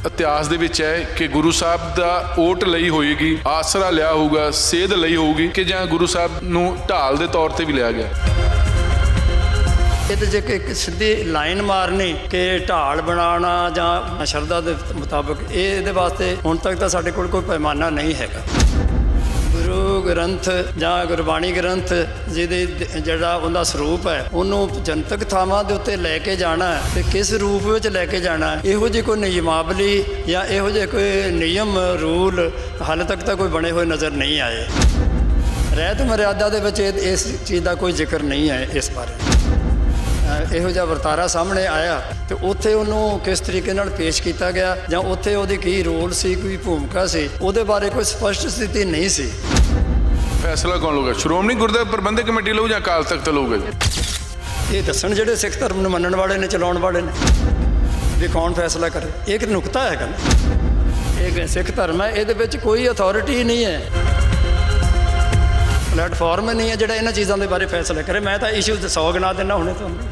ਇਤਿਹਾਸ ਦੇ ਵਿੱਚ ਹੈ ਕਿ ਗੁਰੂ ਸਾਹਿਬ ਦਾ ਓਟ ਲਈ ਹੋਏਗੀ, ਆਸਰਾ ਲਿਆ ਹੋਊਗਾ, ਸੇਧ ਲਈ ਹੋਊਗੀ ਕਿ ਜਾਂ ਗੁਰੂ ਸਾਹਿਬ ਨੂੰ ਢਾਲ ਦੇ ਤੌਰ ਤੇ ਵੀ ਲਿਆ ਗਿਆ। ਇਹਦੇ 'ਚ ਇੱਕ ਸਿੱਧੀ ਲਾਈਨ ਮਾਰਨੀ ਕਿ ਢਾਲ ਬਣਾਉਣਾ ਜਾਂ ਸ਼ਰਧਾ ਦੇ ਮੁਤਾਬਕ, ਇਹਦੇ ਵਾਸਤੇ ਹੁਣ ਤੱਕ ਤਾਂ ਸਾਡੇ ਕੋਲ ਕੋਈ ਪੈਮਾਨਾ ਨਹੀਂ ਹੈਗਾ। ਗੁਰੂ ਗ੍ਰੰਥ ਜਾਂ ਗੁਰਬਾਣੀ ਗ੍ਰੰਥ ਜਿਹਦੇ ਜਿਹੜਾ ਉਹਦਾ ਸਰੂਪ ਹੈ, ਉਹਨੂੰ ਜਨਤਕ ਥਾਵਾਂ ਦੇ ਉੱਤੇ ਲੈ ਕੇ ਜਾਣਾ ਤੇ ਕਿਸ ਰੂਪ ਵਿੱਚ ਲੈ ਕੇ ਜਾਣਾ, ਇਹੋ ਜਿਹੀ ਕੋਈ ਨਿਯਮਾਵਲੀ ਜਾਂ ਇਹੋ ਜਿਹੇ ਕੋਈ ਨਿਯਮ ਰੂਲ ਹਾਲੇ ਤੱਕ ਤਾਂ ਕੋਈ ਬਣੇ ਹੋਏ ਨਜ਼ਰ ਨਹੀਂ ਆਏ। ਰਹਿਤ ਮਰਿਆਦਾ ਦੇ ਵਿੱਚ ਇਸ ਚੀਜ਼ ਦਾ ਕੋਈ ਜ਼ਿਕਰ ਨਹੀਂ ਹੈ। ਇਸ ਬਾਰੇ ਇਹੋ ਜਿਹਾ ਵਰਤਾਰਾ ਸਾਹਮਣੇ ਆਇਆ ਤੇ ਉੱਥੇ ਉਹਨੂੰ ਕਿਸ ਤਰੀਕੇ ਨਾਲ ਪੇਸ਼ ਕੀਤਾ ਗਿਆ ਜਾਂ ਉੱਥੇ ਉਹਦੀ ਕੀ ਰੋਲ ਸੀ, ਕੋਈ ਭੂਮਿਕਾ ਸੀ, ਉਹਦੇ ਬਾਰੇ ਕੋਈ ਸਪਸ਼ਟ ਸਥਿਤੀ ਨਹੀਂ ਸੀ। ਫੈਸਲਾ ਕੌਣ ਲਊਗਾ? ਸ਼੍ਰੋਮਣੀ ਗੁਰਦੁਆਰਾ ਪ੍ਰਬੰਧਕ ਕਮੇਟੀ ਲਊ ਜਾਂ ਅਕਾਲ ਤਖਤ ਲਊਗਾ? ਇਹ ਦੱਸਣ ਜਿਹੜੇ ਸਿੱਖ ਧਰਮ ਨੂੰ ਮੰਨਣ ਵਾਲੇ ਨੇ, ਚਲਾਉਣ ਵਾਲੇ ਨੇ, ਵੀ ਕੌਣ ਫੈਸਲਾ ਕਰੇ। ਇਹ ਇੱਕ ਨੁਕਤਾ ਹੈਗਾ ਨਾ, ਇਹ ਸਿੱਖ ਧਰਮ ਹੈ, ਇਹਦੇ ਵਿੱਚ ਕੋਈ ਅਥਾਰਟੀ ਨਹੀਂ ਹੈ, ਪਲੇਟਫਾਰਮ ਨਹੀਂ ਹੈ ਜਿਹੜਾ ਇਹਨਾਂ ਚੀਜ਼ਾਂ ਦੇ ਬਾਰੇ ਫੈਸਲਾ ਕਰੇ। ਮੈਂ ਤਾਂ ਇਸ਼ੂ 100 ਗਿਣਾ ਦਿੰਦਾ ਹੁਣੇ ਤੁਹਾਨੂੰ।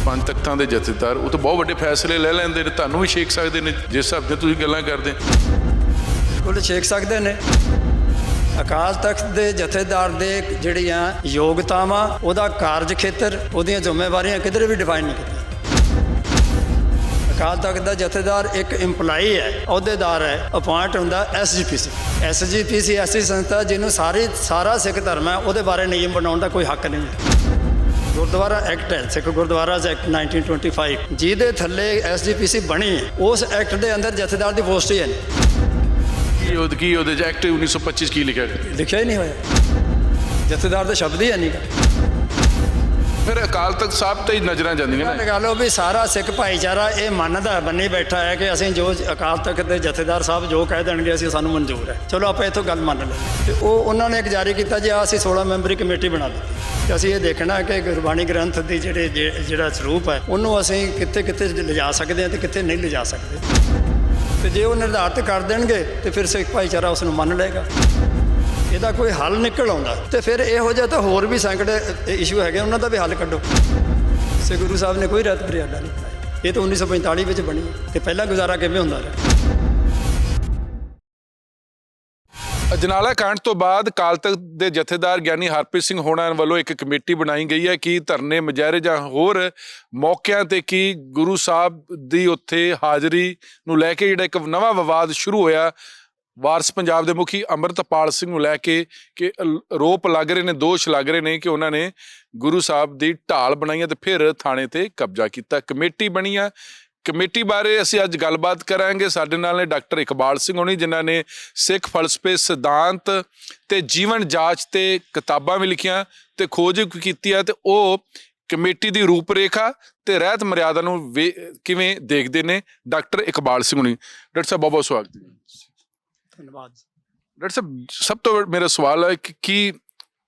ਪੰਜ ਤਖਤਾਂ ਦੇ ਜਥੇਦਾਰ ਉਹ ਤਾਂ ਬਹੁਤ ਵੱਡੇ ਫੈਸਲੇ ਲੈ ਲੈਂਦੇ ਨੇ, ਤੁਹਾਨੂੰ ਵੀ ਛੇਕ ਸਕਦੇ ਨੇ ਜਿਸ ਹਿਸਾਬ ਤੇ ਤੁਸੀਂ ਗੱਲਾਂ ਕਰਦੇ। ਬਿਲਕੁਲ ਛੇਕ ਸਕਦੇ ਨੇ। ਅਕਾਲ ਤਖਤ ਦੇ ਜਥੇਦਾਰ ਦੇ ਜਿਹੜੀਆਂ ਯੋਗਤਾਵਾਂ, ਉਹਦਾ ਕਾਰਜ ਖੇਤਰ, ਉਹਦੀਆਂ ਜ਼ਿੰਮੇਵਾਰੀਆਂ ਕਿਧਰੇ ਵੀ ਡਿਫਾਈਨ ਨਹੀਂ ਕੀਤੀਆਂ। ਅਕਾਲ ਤਖਤ ਦਾ ਜਥੇਦਾਰ ਇੱਕ ਇੰਪਲਾਈ ਹੈ, ਅਹੁਦੇਦਾਰ ਹੈ, ਅਪਾਇੰਟ ਹੁੰਦਾ SGPC। SGPC ਐਸੀ ਸੰਸਥਾ ਜਿਹਨੂੰ ਸਾਰਾ ਸਿੱਖ ਧਰਮ ਹੈ, ਉਹਦੇ ਬਾਰੇ ਨਿਯਮ ਬਣਾਉਣ ਦਾ ਕੋਈ ਹੱਕ ਨਹੀਂ ਹੈ। ਗੁਰਦੁਆਰਾ ਐਕਟ ਹੈ, ਸਿੱਖ ਗੁਰਦੁਆਰਾ ਐਕਟ 1925, ਜਿਹਦੇ ਥੱਲੇ SGPC ਬਣੀ ਹੈ, ਉਸ ਐਕਟ ਦੇ ਅੰਦਰ ਜਥੇਦਾਰ ਦੀ ਪੋਸਟ ਹੀ ਹੈ ਨਹੀਂ। ਕੀ ਉਹਦੇ ਚ ਐਕਟ 1925 ਕੀ ਲਿਖਿਆ? ਲਿਖਿਆ ਹੀ ਨਹੀਂ ਹੋਇਆ। ਜਥੇਦਾਰ ਦਾ ਸ਼ਬਦ ਹੀ ਹੈ ਨਹੀਂ ਗਾ। ਫਿਰ ਅਕਾਲ ਤਖਤ ਸਾਹਿਬ ਤੇ ਹੀ ਨਜ਼ਰਾਂ ਜਾਂਦੀਆਂ ਨੇ। ਲਗਾ ਲਓ ਵੀ ਸਾਰਾ ਸਿੱਖ ਭਾਈਚਾਰਾ ਇਹ ਮੰਨਦਾ, ਬੰਨੀ ਬੈਠਾ ਹੈ ਕਿ ਅਸੀਂ ਜੋ ਅਕਾਲ ਤਖਤ ਦੇ ਜਥੇਦਾਰ ਸਾਹਿਬ ਜੋ ਕਹਿ ਦੇਣਗੇ ਅਸੀਂ ਸਾਨੂੰ ਮਨਜ਼ੂਰ ਹੈ। ਚਲੋ ਆਪਾਂ ਇੱਥੋਂ ਗੱਲ ਮੰਨ ਲਈ ਤੇ ਉਹਨਾਂ ਨੇ ਇੱਕ ਜਾਰੀ ਕੀਤਾ ਜੀ, ਅਸੀਂ 16 ਮੈਂਬਰੀ ਕਮੇਟੀ ਬਣਾ ਦਿੱਤੀ ਤੇ ਅਸੀਂ ਇਹ ਦੇਖਣਾ ਕਿ ਗੁਰਬਾਣੀ ਗ੍ਰੰਥ ਦੀ ਜਿਹੜਾ ਸਰੂਪ ਹੈ, ਉਹਨੂੰ ਅਸੀਂ ਕਿੱਥੇ ਕਿੱਥੇ ਲਿਜਾ ਸਕਦੇ ਹਾਂ ਤੇ ਕਿੱਥੇ ਨਹੀਂ ਲਿਜਾ ਸਕਦੇ। ਤੇ ਜੇ ਉਹ ਨਿਰਧਾਰਿਤ ਕਰ ਦੇਣਗੇ ਤੇ ਫਿਰ ਸਿੱਖ ਭਾਈਚਾਰਾ ਉਸ ਨੂੰ ਮੰਨ ਲਏਗਾ। ਇਹਦਾ ਕੋਈ ਹੱਲ ਨਿਕਲ ਆਉਂਦਾ ਤੇ ਫਿਰ ਇਹੋ ਜਿਹਾ ਤਾਂ ਹੋਰ ਵੀ ਸੈਂਕੜੇ ਇਸ਼ੂ ਹੈਗੇ, ਉਹਨਾਂ ਦਾ ਵੀ ਹੱਲ ਕੱਢੋ। ਸੇ ਗੁਰੂ ਸਾਹਿਬ ਨੇ ਕੋਈ ਰਹਿਤ ਮਰਿਆਦਾ ਨਹੀਂ ਬਣਾਈ। ਇਹ ਤਾਂ 1945 ਵਿੱਚ ਬਣੀ ਤੇ ਪਹਿਲਾਂ ਗੁਜ਼ਾਰਾ ਕਿਵੇਂ ਹੁੰਦਾ ਰਿਹਾ। ਅਜਨਾਲਾ ਕਾਂਡ ਤੋਂ ਬਾਅਦ ਅਕਾਲ ਤਖਤ ਦੇ ਜਥੇਦਾਰ ਗਿਆਨੀ ਹਰਪ੍ਰੀਤ ਸਿੰਘ ਹੋਣਾ ਵੱਲੋਂ ਇੱਕ ਕਮੇਟੀ ਬਣਾਈ ਗਈ ਹੈ ਕਿ ਧਰਨੇ, ਮੁਜ਼ਾਹਰੇ ਜਾਂ ਹੋਰ ਮੌਕਿਆਂ ਤੇ ਕੀ ਗੁਰੂ ਸਾਹਿਬ ਦੀ ਉੱਥੇ ਹਾਜ਼ਰੀ ਨੂੰ ਲੈ ਕੇ ਜਿਹੜਾ ਇੱਕ ਨਵਾਂ ਵਿਵਾਦ ਸ਼ੁਰੂ ਹੋਇਆ ਵਾਰਸ ਪੰਜਾਬ ਦੇ ਮੁਖੀ ਅੰਮ੍ਰਿਤਪਾਲ ਸਿੰਘ ਨੂੰ ਲੈ ਕੇ, ਕਿ ਆਰੋਪ ਲੱਗ ਰਹੇ ਨੇ, ਦੋਸ਼ ਲੱਗ ਰਹੇ ਨੇ ਕਿ ਉਹਨਾਂ ਨੇ ਗੁਰੂ ਸਾਹਿਬ ਦੀ ਢਾਲ ਬਣਾਈ ਤੇ ਫਿਰ ਥਾਣੇ ਤੇ ਕਬਜ਼ਾ ਕੀਤਾ। ਕਮੇਟੀ ਬਣੀ ਆ। ਕਮੇਟੀ ਬਾਰੇ ਅਸੀਂ ਅੱਜ ਗੱਲਬਾਤ ਕਰਾਂਗੇ। ਸਾਡੇ ਨਾਲ ਨੇ ਡਾਕਟਰ ਇਕਬਾਲ ਸਿੰਘ ਹੋਣੀ, ਜਿਨ੍ਹਾਂ ਨੇ ਸਿੱਖ ਫਲਸਫੇ, ਸਿਧਾਂਤ ਤੇ ਜੀਵਨ ਜਾਂਚ ਤੇ ਕਿਤਾਬਾਂ ਵੀ ਲਿਖੀਆਂ ਤੇ ਖੋਜ ਕੀਤੀ ਹੈ, ਤੇ ਉਹ ਕਮੇਟੀ ਦੀ ਰੂਪਰੇਖਾ ਤੇ ਰਹਿਤ ਮਰਿਆਦਾ ਨੂੰ ਕਿਵੇਂ ਦੇਖਦੇ ਨੇ। ਡਾਕਟਰ ਇਕਬਾਲ ਸਿੰਘ ਹੋਣੀ, ਡਾਕਟਰ ਸਾਹਿਬ ਬਹੁਤ ਬਹੁਤ ਸਵਾਗਤ ਹੈ। ਧੰਨਵਾਦ। ਡਾਕਟਰ ਸਾਹਿਬ, ਸਭ ਤੋਂ ਮੇਰਾ ਸਵਾਲ ਹੈ ਕਿ ਕੀ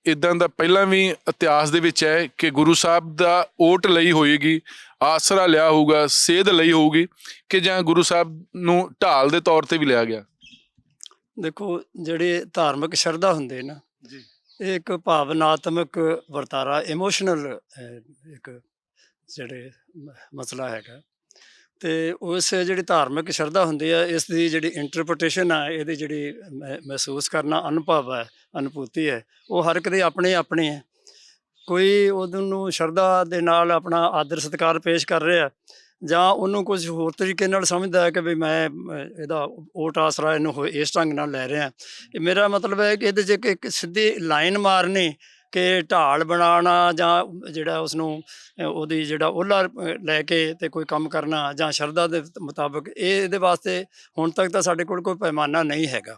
ਇੱਦਾਂ ਦਾ ਪਹਿਲਾਂ ਵੀ ਇਤਿਹਾਸ ਦੇ ਵਿੱਚ ਹੈ ਕਿ ਗੁਰੂ ਸਾਹਿਬ ਦਾ ਓਟ ਲਈ ਹੋਏਗੀ, ਆਸਰਾ ਲਿਆ ਹੋਊਗਾ, ਸੇਧ ਲਈ ਹੋਊਗੀ ਕਿ ਜਾਂ ਗੁਰੂ ਸਾਹਿਬ ਨੂੰ ਢਾਲ ਦੇ ਤੌਰ ਤੇ ਵੀ ਲਿਆ ਗਿਆ? ਦੇਖੋ, ਜਿਹੜੇ ਧਾਰਮਿਕ ਸ਼ਰਧਾ ਹੁੰਦੇ ਨਾ ਜੀ, ਇਹ ਇੱਕ ਭਾਵਨਾਤਮਕ ਵਰਤਾਰਾ, ਇਮੋਸ਼ਨਲ ਇੱਕ ਜਿਹੜੇ ਮਸਲਾ ਹੈਗਾ। ਤੇ ਉਸ ਜਿਹੜੀ ਧਾਰਮਿਕ ਸ਼ਰਧਾ ਹੁੰਦੀ ਹੈ, ਇਸ ਦੀ ਜਿਹੜੀ ਇੰਟਰਪ੍ਰੀਟੇਸ਼ਨ ਹੈ, ਇਹਦੀ ਜਿਹੜੀ ਮਹਿਸੂਸ ਕਰਨਾ ਅਨੁਭਵ ਹੈ, ਅਨੁਭੂਤੀ ਹੈ, ਉਹ ਹਰ ਇੱਕ ਦੀ ਆਪਣੀ ਆਪਣੀ ਹੈ। ਕੋਈ ਉਹਨੂੰ ਸ਼ਰਧਾ ਦੇ ਨਾਲ ਆਪਣਾ ਆਦਰ ਸਤਿਕਾਰ ਪੇਸ਼ ਕਰ ਰਿਹਾ ਜਾਂ ਉਹਨੂੰ ਕੁਝ ਹੋਰ ਤਰੀਕੇ ਨਾਲ ਸਮਝਦਾ ਹੈ ਕਿ ਵੀ ਮੈਂ ਇਹਦਾ ਓਟ ਆਸਰਾ ਇਹਨੂੰ ਇਸ ਢੰਗ ਨਾਲ ਲੈ ਰਿਹਾ। ਇਹ ਮੇਰਾ ਮਤਲਬ ਹੈ ਕਿ ਇਹਦੇ 'ਚ ਇੱਕ ਸਿੱਧੀ ਲਾਈਨ ਮਾਰਨੀ ਕਿ ਢਾਲ ਬਣਾਉਣਾ ਜਾਂ ਜਿਹੜਾ ਉਸਨੂੰ ਉਹਦੀ ਜਿਹੜਾ ਉਹਲਾ ਲੈ ਕੇ ਤੇ ਕੋਈ ਕੰਮ ਕਰਨਾ ਜਾਂ ਸ਼ਰਧਾ ਦੇ ਮੁਤਾਬਕ, ਇਹਦੇ ਵਾਸਤੇ ਹੁਣ ਤੱਕ ਤਾਂ ਸਾਡੇ ਕੋਲ ਕੋਈ ਪੈਮਾਨਾ ਨਹੀਂ ਹੈਗਾ।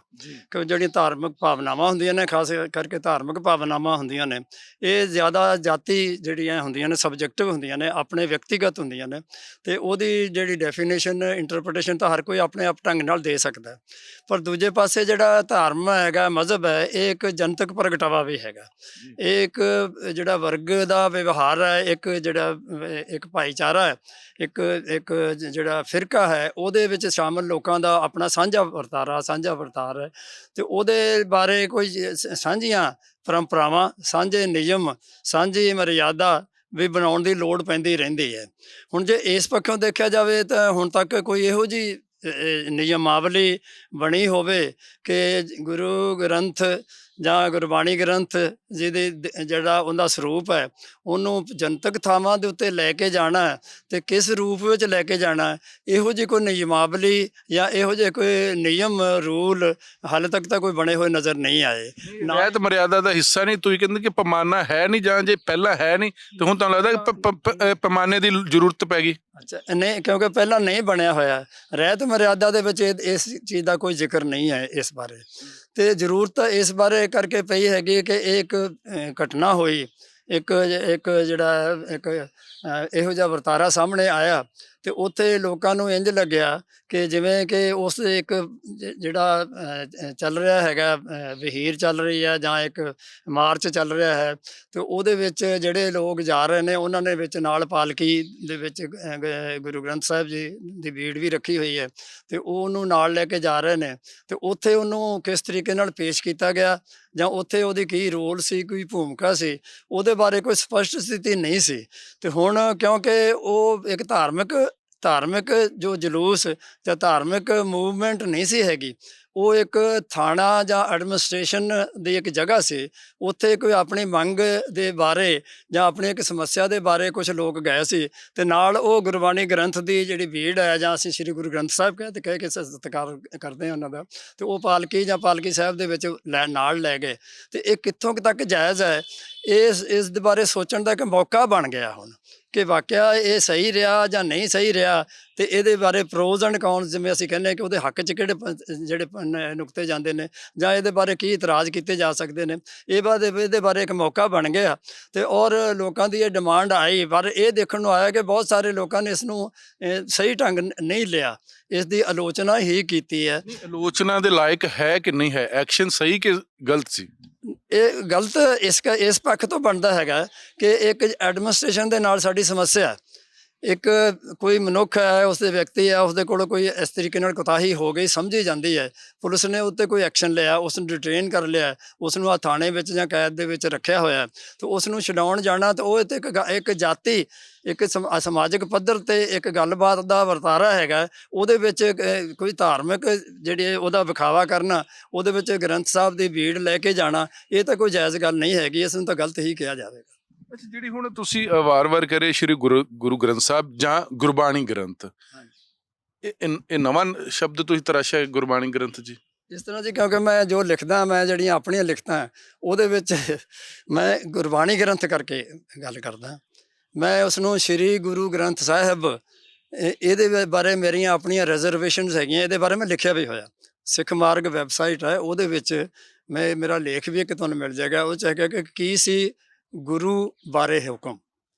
ਕਿ ਜਿਹੜੀਆਂ ਧਾਰਮਿਕ ਭਾਵਨਾਵਾਂ ਹੁੰਦੀਆਂ ਨੇ, ਖਾਸ ਕਰਕੇ ਧਾਰਮਿਕ ਭਾਵਨਾਵਾਂ ਹੁੰਦੀਆਂ ਨੇ, ਇਹ ਜ਼ਿਆਦਾ ਜਾਤੀ ਜਿਹੜੀਆਂ ਹੁੰਦੀਆਂ ਨੇ, ਸਬਜੈਕਟਿਵ ਹੁੰਦੀਆਂ ਨੇ, ਆਪਣੇ ਵਿਅਕਤੀਗਤ ਹੁੰਦੀਆਂ ਨੇ, ਤੇ ਉਹਦੀ ਜਿਹੜੀ ਡੈਫੀਨੇਸ਼ਨ, ਇੰਟਰਪ੍ਰੀਟੇਸ਼ਨ ਤਾਂ ਹਰ ਕੋਈ ਆਪਣੇ ਆਪ ਢੰਗ ਨਾਲ ਦੇ ਸਕਦਾ। ਪਰ ਦੂਜੇ ਪਾਸੇ ਜਿਹੜਾ ਧਰਮ ਹੈਗਾ, ਮਜ਼ਹਬ ਹੈ, ਇਹ ਇੱਕ ਜਨਤਕ ਪ੍ਰਗਟਾਵਾ ਵੀ ਹੈਗਾ। ਇਹ ਇੱਕ ਜਿਹੜਾ ਵਰਗ ਦਾ ਵਿਵਹਾਰ ਹੈ, ਇੱਕ ਭਾਈਚਾਰਾ ਹੈ, ਇੱਕ ਜਿਹੜਾ ਫਿਰਕਾ ਹੈ, ਉਹਦੇ ਵਿੱਚ ਸ਼ਾਮਲ ਲੋਕਾਂ ਦਾ ਆਪਣਾ ਸਾਂਝਾ ਵਰਤਾਰਾ ਹੈ। ਤੇ ਉਹਦੇ ਬਾਰੇ ਕੋਈ ਸਾਂਝੀਆਂ ਪਰੰਪਰਾਵਾਂ, ਸਾਂਝੇ ਨਿਯਮ, ਸਾਂਝੀ ਮਰਿਆਦਾ ਵੀ ਬਣਾਉਣ ਦੀ ਲੋੜ ਪੈਂਦੀ ਰਹਿੰਦੀ ਹੈ। ਹੁਣ ਜੇ ਇਸ ਪੱਖੋਂ ਦੇਖਿਆ ਜਾਵੇ ਤਾਂ ਹੁਣ ਤੱਕ ਕੋਈ ਇਹੋ ਜਿਹੀ ਨਿਯਮਾਵਲੀ ਬਣੀ ਹੋਵੇ ਕਿ ਗੁਰੂ ਗ੍ਰੰਥ ਜਾਂ ਗੁਰਬਾਣੀ ਗ੍ਰੰਥ ਜਿਹੜਾ ਉਹਦਾ ਸਰੂਪ ਹੈ ਉਹਨੂੰ ਜਨਤਕ ਥਾਵਾਂ ਦੇ ਉੱਤੇ ਲੈ ਕੇ ਜਾਣਾ ਹੈ ਤੇ ਕਿਸ ਰੂਪ ਵਿੱਚ ਲੈ ਕੇ ਜਾਣਾ ਹੈ, ਇਹੋ ਜਿਹੀ ਕੋਈ ਨਿਯਮਾਵਲੀ ਜਾਂ ਇਹੋ ਜਿਹੇ ਕੋਈ ਨਿਯਮ ਰੂਲ ਹਾਲੇ ਤੱਕ ਤਾਂ ਕੋਈ ਬਣੇ ਹੋਏ ਨਜ਼ਰ ਨਹੀਂ ਆਏ। ਰਹਿਤ ਮਰਿਆਦਾ ਦਾ ਹਿੱਸਾ ਨਹੀਂ, ਤੁਸੀਂ ਕਹਿੰਦੇ ਕਿ ਪੈਮਾਨਾ ਹੈ ਨਹੀਂ, ਜਾਂ ਜੇ ਪਹਿਲਾਂ ਹੈ ਨਹੀਂ ਤੇ ਹੁਣ ਤੁਹਾਨੂੰ ਲੱਗਦਾ ਕਿ ਪੈਮਾਨੇ ਦੀ ਜ਼ਰੂਰਤ ਪੈ ਗਈ? ਅੱਛਾ, ਨਹੀਂ, ਕਿਉਂਕਿ ਪਹਿਲਾਂ ਨਹੀਂ ਬਣਿਆ ਹੋਇਆ। ਰਹਿਤ ਮਰਿਆਦਾ ਦੇ ਵਿੱਚ ਇਸ ਚੀਜ਼ ਦਾ ਕੋਈ ਜ਼ਿਕਰ ਨਹੀਂ ਹੈ ਇਸ ਬਾਰੇ, ਤੇ ਜ਼ਰੂਰਤ ਇਸ ਬਾਰੇ ਕਰਕੇ ਪਈ ਹੈਗੀ ਕਿ ਇਹ ਇੱਕ ਘਟਨਾ ਹੋਈ, ਇੱਕ ਜਿਹੜਾ ਇਹੋ ਜਿਹਾ ਵਰਤਾਰਾ ਸਾਹਮਣੇ ਆਇਆ ਤੇ ਉੱਥੇ ਲੋਕਾਂ ਨੂੰ ਇੰਝ ਲੱਗਿਆ ਕਿ ਜਿਵੇਂ ਕਿ ਉਸ ਇੱਕ ਜਿਹੜਾ ਚੱਲ ਰਿਹਾ ਹੈਗਾ, ਵਹੀਰ ਚੱਲ ਰਹੀ ਹੈ ਜਾਂ ਇੱਕ ਮਾਰਚ ਚੱਲ ਰਿਹਾ ਹੈ, ਤੇ ਉਹਦੇ ਵਿੱਚ ਜਿਹੜੇ ਲੋਕ ਜਾ ਰਹੇ ਨੇ ਉਹਨਾਂ ਨੇ ਵਿੱਚ ਨਾਲ ਪਾਲਕੀ ਦੇ ਵਿੱਚ ਗੁਰੂ ਗ੍ਰੰਥ ਸਾਹਿਬ ਜੀ ਦੀ ਬੀੜ ਵੀ ਰੱਖੀ ਹੋਈ ਹੈ ਤੇ ਉਹਨੂੰ ਨਾਲ ਲੈ ਕੇ ਜਾ ਰਹੇ ਨੇ, ਤੇ ਉੱਥੇ ਉਹਨੂੰ ਕਿਸ ਤਰੀਕੇ ਨਾਲ ਪੇਸ਼ ਕੀਤਾ ਗਿਆ ਜਾਂ ਉੱਥੇ ਉਹਦੀ ਕੀ ਰੋਲ ਸੀ, ਕੋਈ ਭੂਮਿਕਾ ਸੀ, ਉਹਦੇ ਬਾਰੇ ਕੋਈ ਸਪਸ਼ਟ ਸਥਿਤੀ ਨਹੀਂ ਸੀ। ਤੇ ਹੁਣ ਕਿਉਂਕਿ ਉਹ ਇੱਕ ਧਾਰਮਿਕ ਜੋ ਜਲੂਸ ਜਾਂ ਧਾਰਮਿਕ ਮੂਵਮੈਂਟ ਨਹੀਂ ਸੀ ਹੈਗੀ, ਉਹ ਇੱਕ ਥਾਣਾ ਜਾਂ ਐਡਮਿਨਿਸਟ੍ਰੇਸ਼ਨ ਦੀ ਇੱਕ ਜਗ੍ਹਾ ਸੀ। ਉੱਥੇ ਕੋਈ ਆਪਣੀ ਮੰਗ ਦੇ ਬਾਰੇ ਜਾਂ ਆਪਣੀ ਇੱਕ ਸਮੱਸਿਆ ਦੇ ਬਾਰੇ ਕੁਝ ਲੋਕ ਗਏ ਸੀ ਤੇ ਨਾਲ ਉਹ ਗੁਰਬਾਣੀ ਗ੍ਰੰਥ ਦੀ ਜਿਹੜੀ ਭੀੜ ਹੈ, ਜਾਂ ਅਸੀਂ ਸ੍ਰੀ ਗੁਰੂ ਗ੍ਰੰਥ ਸਾਹਿਬ ਕਹਿ ਕੇ ਸਤਿਕਾਰ ਕਰਦੇ ਹਾਂ ਉਹਨਾਂ ਦਾ, ਤੇ ਉਹ ਪਾਲਕੀ ਜਾਂ ਪਾਲਕੀ ਸਾਹਿਬ ਦੇ ਵਿੱਚ ਨਾਲ ਲੈ ਗਏ। ਤੇ ਇਹ ਕਿੱਥੋਂ ਤੱਕ ਜਾਇਜ਼ ਹੈ, ਇਸ ਦੇ ਬਾਰੇ ਸੋਚਣ ਦਾ ਇੱਕ ਮੌਕਾ ਬਣ ਗਿਆ ਹੁਣ ਕਿ ਵਾਕਿਆ ਇਹ ਸਹੀ ਰਿਹਾ ਜਾਂ ਨਹੀਂ ਸਹੀ ਰਿਹਾ, ਤੇ ਇਹਦੇ ਬਾਰੇ ਪ੍ਰੋਜ਼ ਐਂਡ ਕੌਨਸ, ਜਿਵੇਂ ਅਸੀਂ ਕਹਿੰਦੇ ਹਾਂ ਕਿ ਉਹਦੇ ਹੱਕ 'ਚ ਕਿਹੜੇ ਜਿਹੜੇ ਨੁਕਤੇ ਜਾਂਦੇ ਨੇ ਜਾਂ ਇਹਦੇ ਬਾਰੇ ਕੀ ਇਤਰਾਜ਼ ਕੀਤੇ ਜਾ ਸਕਦੇ ਨੇ, ਇਹਦੇ ਬਾਰੇ ਇੱਕ ਮੌਕਾ ਬਣ ਗਿਆ। ਤੇ ਔਰ ਲੋਕਾਂ ਦੀ ਇਹ ਡਿਮਾਂਡ ਆਈ, ਪਰ ਇਹ ਦੇਖਣ ਨੂੰ ਆਇਆ ਕਿ ਬਹੁਤ ਸਾਰੇ ਲੋਕਾਂ ਨੇ ਇਸ ਨੂੰ ਸਹੀ ਢੰਗ ਨਹੀਂ ਲਿਆ, ਇਸ ਦੀ ਆਲੋਚਨਾ ਹੀ ਕੀਤੀ ਹੈ। ਆਲੋਚਨਾ ਦੇ ਲਾਇਕ ਹੈ ਕਿ ਨਹੀਂ ਹੈ? ਐਕਸ਼ਨ ਸਹੀ ਕਿ ਗਲਤ ਸੀ? ਇਹ ਗਲਤ ਇਸ ਪੱਖ ਤੋਂ ਬਣਦਾ ਹੈਗਾ ਕਿ ਇੱਕ ਐਡਮਿਨਿਸਟ੍ਰੇਸ਼ਨ ਦੇ ਨਾਲ ਸਾਡੀ ਸਮੱਸਿਆ ਹੈ। ਇੱਕ ਕੋਈ ਮਨੁੱਖ ਹੈ, ਉਸਦੇ ਵਿਅਕਤੀ ਹੈ, ਉਸਦੇ ਕੋਲ ਕੋਈ ਇਸ ਤਰੀਕੇ ਨਾਲ ਕੋਤਾਹੀ ਹੋ ਗਈ ਸਮਝੀ ਜਾਂਦੀ ਹੈ, ਪੁਲਿਸ ਨੇ ਉੱਤੇ ਕੋਈ ਐਕਸ਼ਨ ਲਿਆ, ਉਸ ਨੂੰ ਡਿਟੇਨ ਕਰ ਲਿਆ, ਉਸ ਨੂੰ ਥਾਣੇ ਵਿੱਚ ਜਾਂ ਕੈਦ ਦੇ ਵਿੱਚ ਰੱਖਿਆ ਹੋਇਆ, ਤੇ ਉਸ ਨੂੰ ਛਡਾਉਣ ਜਾਣਾ, ਤਾਂ ਉਹ ਤੇ ਇੱਕ ਜਾਤੀ ਇੱਕ ਸਮਾਜਿਕ ਪੱਧਰ ਤੇ ਇੱਕ ਗੱਲਬਾਤ ਦਾ ਵਰਤਾਰਾ ਹੈਗਾ, ਉਹਦੇ ਵਿੱਚ ਕੋਈ ਧਾਰਮਿਕ ਜਿਹੜੇ ਉਹਦਾ ਵਿਖਾਵਾ ਕਰਨਾ, ਉਹਦੇ ਵਿੱਚ ਗ੍ਰੰਥ ਸਾਹਿਬ ਦੀ ਭੀੜ ਲੈ ਕੇ ਜਾਣਾ, ਇਹ ਤਾਂ ਕੋਈ ਜਾਇਜ਼ ਗੱਲ ਨਹੀਂ ਹੈਗੀ, ਇਸ ਨੂੰ ਤਾਂ ਗਲਤ ਹੀ ਕਿਹਾ ਜਾਵੇਗਾ। ਅੱਛਾ, ਜਿਹੜੀ ਹੁਣ ਤੁਸੀਂ ਵਾਰ-ਵਾਰ ਕਰੇ ਸ਼੍ਰੀ ਗੁਰੂ ਗ੍ਰੰਥ ਸਾਹਿਬ ਜਾਂ ਗੁਰਬਾਣੀ ਗ੍ਰੰਥ, ਇਹ ਨਵਾਂ ਸ਼ਬਦ ਤੁਸੀਂ ਤਰਾਸ਼ਿਆ ਗੁਰਬਾਣੀ ਗ੍ਰੰਥ ਜੀ? ਇਸ ਤਰ੍ਹਾਂ ਜੀ, ਕਿਉਂਕਿ ਮੈਂ ਜੋ ਲਿਖਦਾ, ਮੈਂ ਜਿਹੜੀਆਂ ਆਪਣੀਆਂ ਲਿਖਤਾਂ ਉਹਦੇ ਵਿੱਚ ਮੈਂ ਗੁਰਬਾਣੀ ਗ੍ਰੰਥ ਕਰਕੇ ਗੱਲ ਕਰਦਾ, ਮੈਂ ਉਸ ਨੂੰ ਸ਼੍ਰੀ ਗੁਰੂ ਗ੍ਰੰਥ ਸਾਹਿਬ, ਇਹਦੇ ਬਾਰੇ ਮੇਰੀਆਂ ਆਪਣੀਆਂ ਰਿਜ਼ਰਵੇਸ਼ਨਸ ਹੈਗੀਆਂ, ਇਹਦੇ ਬਾਰੇ ਮੈਂ ਲਿਖਿਆ ਵੀ ਹੋਇਆ। ਸਿੱਖ ਮਾਰਗ ਵੈਬਸਾਈਟ ਹੈ, ਉਹਦੇ ਵਿੱਚ ਮੇਰਾ ਲੇਖ ਵੀ ਇੱਕ ਤੁਹਾਨੂੰ ਮਿਲ ਜਾਏਗਾ। ਉਹ 'ਚ ਹੈਗਾ ਕਿ ਕੀ ਸੀ ਗੁਰੂ ਬਾਰੇ ਹੁਕਮ।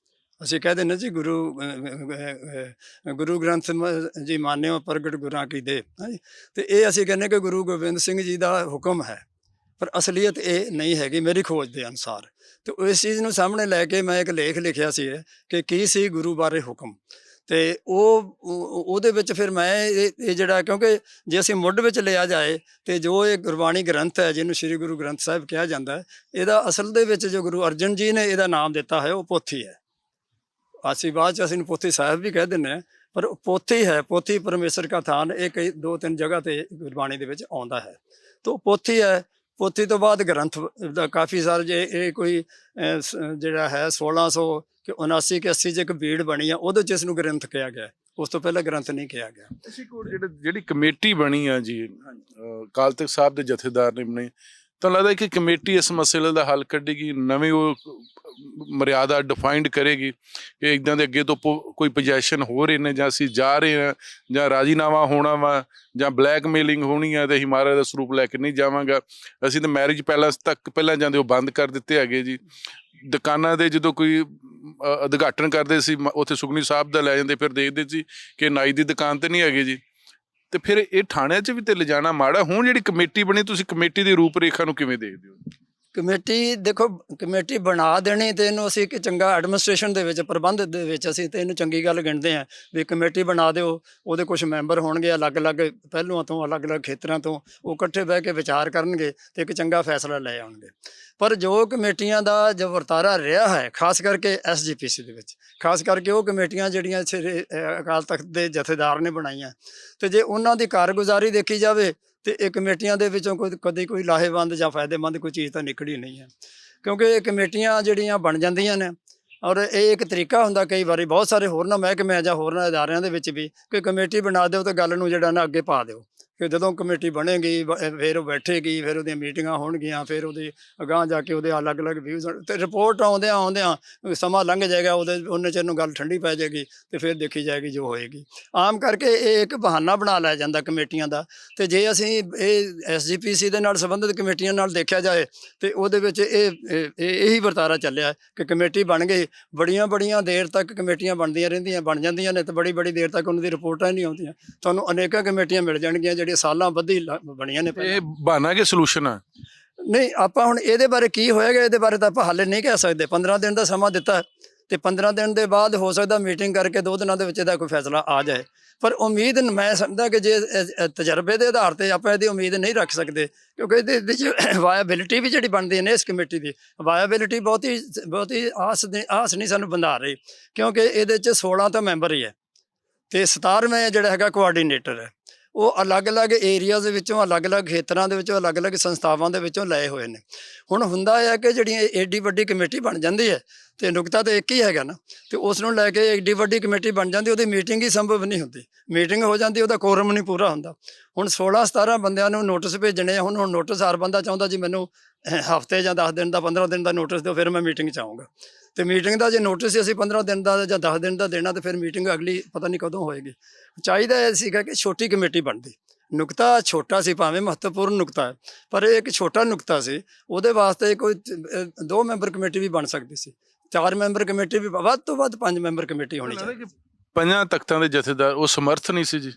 ਅਸੀਂ ਕਹਿ ਦਿੰਦੇ ਜੀ ਗੁਰੂ ਗ੍ਰੰਥ ਜੀ ਮਾਨਿਓ ਪ੍ਰਗਟ ਗੁਰਾਂ ਕੀ ਦੇ, ਤੇ ਇਹ ਅਸੀਂ ਕਹਿੰਦੇ ਕਿ ਗੁਰੂ ਗੋਬਿੰਦ ਸਿੰਘ ਜੀ ਦਾ ਹੁਕਮ ਹੈ, ਪਰ ਅਸਲੀਅਤ ਇਹ ਨਹੀਂ ਹੈਗੀ ਮੇਰੀ ਖੋਜ ਦੇ ਅਨੁਸਾਰ। ਤੇ ਇਸ ਚੀਜ਼ ਨੂੰ ਸਾਹਮਣੇ ਲੈ ਕੇ ਮੈਂ ਇੱਕ ਲੇਖ ਲਿਖਿਆ ਸੀ ਕਿ ਕੀ ਸੀ ਗੁਰੂ ਬਾਰੇ ਹੁਕਮ, ਤੇ ਉਹਦੇ ਵਿੱਚ ਫਿਰ ਮੈਂ ਇਹ ਜਿਹੜਾ, ਕਿਉਂਕਿ ਜੇ ਅਸੀਂ ਮੁੱਢ ਵਿੱਚ ਲਿਆ ਜਾਏ ਤੇ ਜੋ ਇਹ ਗੁਰਬਾਣੀ ਗ੍ਰੰਥ ਹੈ, ਜਿਹਨੂੰ ਸ਼੍ਰੀ ਗੁਰੂ ਗ੍ਰੰਥ ਸਾਹਿਬ ਕਿਹਾ ਜਾਂਦਾ, ਇਹਦਾ ਅਸਲ ਦੇ ਵਿੱਚ ਜੋ ਗੁਰੂ ਅਰਜਨ ਜੀ ਨੇ ਇਹਦਾ ਨਾਮ ਦਿੱਤਾ ਹੈ ਉਹ ਪੋਥੀ ਹੈ। ਅਸੀਂ ਬਾਅਦ 'ਚ ਅਸੀਂ ਪੋਥੀ ਸਾਹਿਬ ਵੀ ਕਹਿ ਦਿੰਦੇ ਹਾਂ, ਪਰ ਪੋਥੀ ਹੈ। ਪੋਥੀ ਪਰਮੇਸ਼ਰ ਕਾ ਥਾਨ, ਇਹ ਕਈ 2-3 ਜਗ੍ਹਾ ਤੇ ਗੁਰਬਾਣੀ ਦੇ ਵਿੱਚ ਆਉਂਦਾ ਹੈ, ਤਾਂ ਪੋਥੀ ਹੈ। ਪੋਥੀ ਤੋਂ ਬਾਅਦ ਗ੍ਰੰਥ ਦਾ ਕਾਫੀ ਸਾਰੇ, ਜੇ ਇਹ ਕੋਈ ਜਿਹੜਾ ਹੈ 1679 ਕਿ 80 'ਚ ਇੱਕ ਬੀੜ ਬਣੀ ਆ, ਉਹਦੇ 'ਚ ਇਸ ਨੂੰ ਗ੍ਰੰਥ ਕਿਹਾ ਗਿਆ, ਉਸ ਤੋਂ ਪਹਿਲਾਂ ਗ੍ਰੰਥ ਨਹੀਂ ਕਿਹਾ ਗਿਆ। ਜਿਹੜੀ ਕਮੇਟੀ ਬਣੀ ਆ ਜੀ ਅਕਾਲ ਤਖ਼ਤ ਸਾਹਿਬ ਦੇ ਜਥੇਦਾਰ ਨੇ ਬਣਾਈ, ਤਾਂ ਲੱਗਦਾ ਕਿ ਕਮੇਟੀ ਇਸ ਮਸਲੇ ਦਾ ਹੱਲ ਕੱਢੇਗੀ, ਨਵੀਂ ਉਹ ਮਰਿਆਦਾ ਡਿਫਾਈਨਡ ਕਰੇਗੀ ਕਿ ਇੱਦਾਂ ਦੇ ਅੱਗੇ ਤੋਂ ਕੋਈ ਪੋਜੈਸ਼ਨ ਹੋ ਰਹੇ ਨੇ, ਜਾਂ ਅਸੀਂ ਜਾ ਰਹੇ ਹਾਂ, ਜਾਂ ਰਾਜੀਨਾਮਾ ਹੋਣਾ ਵਾ, ਜਾਂ ਬਲੈਕਮੇਲਿੰਗ ਹੋਣੀ ਆ, ਤੇ ਅਸੀਂ ਮਹਾਰਾਜ ਦਾ ਸਰੂਪ ਲੈ ਕੇ ਨਹੀਂ ਜਾਵਾਂਗਾ, ਅਸੀਂ ਤਾਂ ਮੈਰਿਜ ਪੈਲੇਸ ਤੱਕ ਪਹਿਲਾਂ ਜਾਂਦੇ ਉਹ ਬੰਦ ਕਰ ਦਿੱਤੇ ਹੈਗੇ ਜੀ। ਦੁਕਾਨਾਂ ਦੇ ਜਦੋਂ ਕੋਈ ਉਦਘਾਟਨ ਕਰਦੇ ਸੀ, ਉੱਥੇ ਸੁਖਨੀ ਸਾਹਿਬ ਦਾ ਲੈ ਜਾਂਦੇ, ਫਿਰ ਦੇਖਦੇ ਸੀ ਕਿ ਨਾਈ ਦੀ ਦੁਕਾਨ ਤੇ ਨਹੀਂ ਹੈਗੇ ਜੀ, ਤੇ ਫਿਰ ਇਹ ਥਾਣਿਆਂ 'ਚ ਵੀ ਤੇ ਲਿਜਾਣਾ ਮਾੜਾ। ਹੁਣ ਜਿਹੜੀ ਕਮੇਟੀ ਬਣੀ, ਤੁਸੀਂ ਕਮੇਟੀ ਦੀ ਰੂਪ ਰੇਖਾ ਨੂੰ ਕਿਵੇਂ ਦੇਖਦੇ ਹੋ? ਕਮੇਟੀ ਦੇਖੋ, ਕਮੇਟੀ ਬਣਾ ਦੇਣੀ ਤੇ ਇਹਨੂੰ ਅਸੀਂ ਇੱਕ ਚੰਗਾ ਐਡਮਿਨਿਸਟ੍ਰੇਸ਼ਨ ਦੇ ਵਿੱਚ, ਪ੍ਰਬੰਧ ਦੇ ਵਿੱਚ ਅਸੀਂ ਤੇ ਇਹਨੂੰ ਚੰਗੀ ਗੱਲ ਗਿਣਦੇ ਹਾਂ ਵੀ ਕਮੇਟੀ ਬਣਾ ਦਿਓ। ਉਹਦੇ ਕੁਝ ਮੈਂਬਰ ਹੋਣਗੇ ਅਲੱਗ-ਅਲੱਗ ਪਹਿਲੂਆਂ ਤੋਂ, ਅਲੱਗ-ਅਲੱਗ ਖੇਤਰਾਂ ਤੋਂ, ਉਹ ਇਕੱਠੇ ਬਹਿ ਕੇ ਵਿਚਾਰ ਕਰਨਗੇ ਤੇ ਇੱਕ ਚੰਗਾ ਫੈਸਲਾ ਲੈ ਆਉਣਗੇ। ਪਰ ਜੋ ਕਮੇਟੀਆਂ ਦਾ ਜੋ ਵਰਤਾਰਾ ਰਿਹਾ ਹੈ, ਖਾਸ ਕਰਕੇ ਐਸਜੀਪੀਸੀ ਦੇ ਵਿੱਚ, ਖਾਸ ਕਰਕੇ ਉਹ ਕਮੇਟੀਆਂ ਜਿਹੜੀਆਂ ਅਕਾਲ ਤਖਤ ਦੇ ਜਥੇਦਾਰ ਨੇ ਬਣਾਈਆਂ, ਤੇ ਜੇ ਉਹਨਾਂ ਦੀ ਕਾਰਗੁਜ਼ਾਰੀ ਦੇਖੀ ਜਾਵੇ ਤੇ ਇਹ ਕਮੇਟੀਆਂ ਦੇ ਵਿੱਚੋਂ ਕਦੇ ਕੋਈ ਲਾਹੇਵੰਦ ਜਾਂ ਫਾਇਦੇਮੰਦ ਕੋਈ ਚੀਜ਼ ਤਾਂ ਨਿਕਲੀ ਨਹੀਂ ਹੈ। ਕਿਉਂਕਿ ਇਹ ਕਮੇਟੀਆਂ ਜਿਹੜੀਆਂ ਬਣ ਜਾਂਦੀਆਂ ਨੇ, ਔਰ ਇਹ ਇੱਕ ਤਰੀਕਾ ਹੁੰਦਾ ਕਈ ਵਾਰੀ ਬਹੁਤ ਸਾਰੇ ਹੋਰਨਾਂ ਮਹਿਕਮਿਆਂ ਜਾਂ ਹੋਰਨਾਂ ਅਦਾਰਿਆਂ ਦੇ ਵਿੱਚ ਵੀ, ਕਿ ਕਮੇਟੀ ਬਣਾ ਦਿਓ ਤੇ ਗੱਲ ਨੂੰ ਜਿਹੜਾ ਨਾ ਅੱਗੇ ਪਾ ਦਿਓ, ਕਿ ਜਦੋਂ ਕਮੇਟੀ ਬਣੇਗੀ ਫਿਰ ਉਹ ਬੈਠੇਗੀ, ਫਿਰ ਉਹਦੀਆਂ ਮੀਟਿੰਗਾਂ ਹੋਣਗੀਆਂ, ਫਿਰ ਉਹਦੇ ਅਗਾਂਹ ਜਾ ਕੇ ਉਹਦੇ ਅਲੱਗ-ਅਲੱਗ ਵਿਊਜ਼ ਤੇ ਰਿਪੋਰਟ ਆਉਂਦਿਆਂ ਸਮਾਂ ਲੰਘ ਜਾਏਗਾ, ਉਹਨੇ ਚਿਰ ਨੂੰ ਗੱਲ ਠੰਡੀ ਪੈ ਜਾਏਗੀ ਤੇ ਫਿਰ ਦੇਖੀ ਜਾਏਗੀ ਜੋ ਹੋਏਗੀ। ਆਮ ਕਰਕੇ ਇਹ ਇੱਕ ਬਹਾਨਾ ਬਣਾ ਲਿਆ ਜਾਂਦਾ ਕਮੇਟੀਆਂ ਦਾ। ਤੇ ਜੇ ਅਸੀਂ ਇਹ ਐਸਜੀਪੀਸੀ ਦੇ ਨਾਲ ਸੰਬੰਧਿਤ ਕਮੇਟੀਆਂ ਨਾਲ ਦੇਖਿਆ ਜਾਏ ਤੇ ਉਹਦੇ ਵਿੱਚ ਇਹੀ ਵਰਤਾਰਾ ਚੱਲਿਆ ਕਿ ਕਮੇਟੀ ਬਣ ਗਈ, ਬੜੀਆਂ ਦੇਰ ਤੱਕ ਕਮੇਟੀਆਂ ਬਣ ਜਾਂਦੀਆਂ ਨੇ ਤੇ ਬੜੀ ਦੇਰ ਤੱਕ ਉਹਨਾਂ ਦੀ ਰਿਪੋਰਟਾਂ ਨਹੀਂ ਆਉਂਦੀਆਂ। ਤੁਹਾਨੂੰ ਅਨੇਕਾਂ ਕਮੇਟੀਆਂ ਮਿਲ ਜਾਣਗੀਆਂ ਜਿਹੜੀਆਂ ਸਾਲਾਂ ਬੱਧੀ ਬਣੀਆਂ ਨੇ। ਇਹ ਬਹਾਨਾ ਕਿ ਸੋਲੂਸ਼ਨ ਆ? ਨਹੀਂ, ਆਪਾਂ ਹੁਣ ਇਹਦੇ ਬਾਰੇ ਕੀ ਹੋਏਗਾ ਇਹਦੇ ਬਾਰੇ ਤਾਂ ਆਪਾਂ ਹਾਲੇ ਨਹੀਂ ਕਹਿ ਸਕਦੇ। 15 ਦਿਨ ਦਾ ਸਮਾਂ ਦਿੱਤਾ ਤੇ 15 ਦਿਨ ਦੇ ਬਾਅਦ ਹੋ ਸਕਦਾ ਮੀਟਿੰਗ ਕਰਕੇ 2 ਦਿਨਾਂ ਦੇ ਵਿੱਚ ਇਹਦਾ ਕੋਈ ਫੈਸਲਾ ਆ ਜਾਏ। ਪਰ ਉਮੀਦ ਮੈਂ ਸਮਝਦਾ ਕਿ ਜੇ ਤਜਰਬੇ ਦੇ ਆਧਾਰ ਤੇ ਆਪਾਂ ਇਹਦੀ ਉਮੀਦ ਨਹੀਂ ਰੱਖ ਸਕਦੇ, ਕਿਉਂਕਿ ਇਹਦੇ ਵਿੱਚ ਵਾਇਬਿਲਿਟੀ ਵੀ ਜਿਹੜੀ ਬਣਦੀ ਹੈ ਨਾ, ਇਸ ਕਮੇਟੀ ਦੀ ਵਾਇਬਿਲਿਟੀ ਬਹੁਤੀ ਆਸ ਨਹੀਂ ਸਾਨੂੰ ਬੰਦਾ ਰਹੀ, ਕਿਉਂਕਿ ਇਹਦੇ 'ਚ 16 ਤਾਂ ਮੈਂਬਰ ਹੀ ਹੈ ਤੇ 17ਵੇਂ ਜਿਹੜਾ ਹੈਗਾ ਕੋਆਰਡੀਨੇਟਰ ਹੈ। ਉਹ ਅਲੱਗ-ਅਲੱਗ ਏਰੀਆਜ਼ ਦੇ ਵਿੱਚੋਂ, ਅਲੱਗ-ਅਲੱਗ ਖੇਤਰਾਂ ਦੇ ਵਿੱਚੋਂ, ਅਲੱਗ-ਅਲੱਗ ਸੰਸਥਾਵਾਂ ਦੇ ਵਿੱਚੋਂ ਲਏ ਹੋਏ ਨੇ। ਹੁਣ ਹੁੰਦਾ ਇਹ ਹੈ ਕਿ ਜਿਹੜੀਆਂ ਏਡੀ ਵੱਡੀ ਕਮੇਟੀ ਬਣ ਜਾਂਦੀ ਹੈ ਤੇ ਨੁਕਤਾ ਤਾਂ ਇੱਕ ਹੀ ਹੈਗਾ ਨਾ, ਤੇ ਉਸ ਨੂੰ ਲੈ ਕੇ ਏਡੀ ਵੱਡੀ ਕਮੇਟੀ ਬਣ ਜਾਂਦੀ, ਉਹਦੀ ਮੀਟਿੰਗ ਹੀ ਸੰਭਵ ਨਹੀਂ ਹੁੰਦੀ। ਮੀਟਿੰਗ ਹੋ ਜਾਂਦੀ, ਉਹਦਾ ਕੋਰਮ ਨਹੀਂ ਪੂਰਾ ਹੁੰਦਾ। ਹੁਣ 16-17 ਬੰਦਿਆਂ ਨੂੰ ਨੋਟਿਸ ਭੇਜਣੇ ਆ। ਹੁਣ ਨੋਟਿਸ ਹਰ ਬੰਦਾ ਚਾਹੁੰਦਾ ਜੀ ਮੈਨੂੰ ਹਫ਼ਤੇ ਜਾਂ 10 ਦਿਨ ਦਾ, 15 ਦਿਨ ਦਾ ਨੋਟਿਸ ਦਿਓ, ਫਿਰ ਮੈਂ ਮੀਟਿੰਗ 'ਚ ਆਊਂਗਾ। ਤੇ ਮੀਟਿੰਗ ਦਾ ਜੇ ਨੋਟਿਸ ਅਸੀਂ 15 ਦਿਨ ਦਾ ਜਾਂ 10 ਦਿਨ ਦਾ ਦੇਣਾ ਤੇ ਫਿਰ ਮੀਟਿੰਗ ਅਗਲੀ ਪਤਾ ਨਹੀਂ ਕਦੋਂ ਹੋਏਗੀ। ਚਾਹੀਦਾ ਇਹ ਸੀਗਾ ਕਿ ਛੋਟੀ ਕਮੇਟੀ ਬਣਦੀ। ਨੁਕਤਾ ਛੋਟਾ ਸੀ, ਭਾਵੇਂ ਮਹੱਤਵਪੂਰਨ ਨੁਕਤਾ ਹੈ, ਪਰ ਇਹ ਇੱਕ ਛੋਟਾ ਨੁਕਤਾ ਸੀ। ਉਹਦੇ ਵਾਸਤੇ ਕੋਈ 2 ਮੈਂਬਰ ਕਮੇਟੀ ਵੀ ਬਣ ਸਕਦੀ ਸੀ, 4 ਮੈਂਬਰ ਕਮੇਟੀ ਵੀ, ਵੱਧ ਤੋਂ ਵੱਧ 5 ਮੈਂਬਰ ਕਮੇਟੀ ਹੋਣੀ ਚਾਹੀਦੀ। 5 ਤਖਤਾਂ ਦੇ ਜਥੇਦਾਰ ਉਹ ਸਮਰਥ ਨਹੀਂ ਸੀ ਜੀ?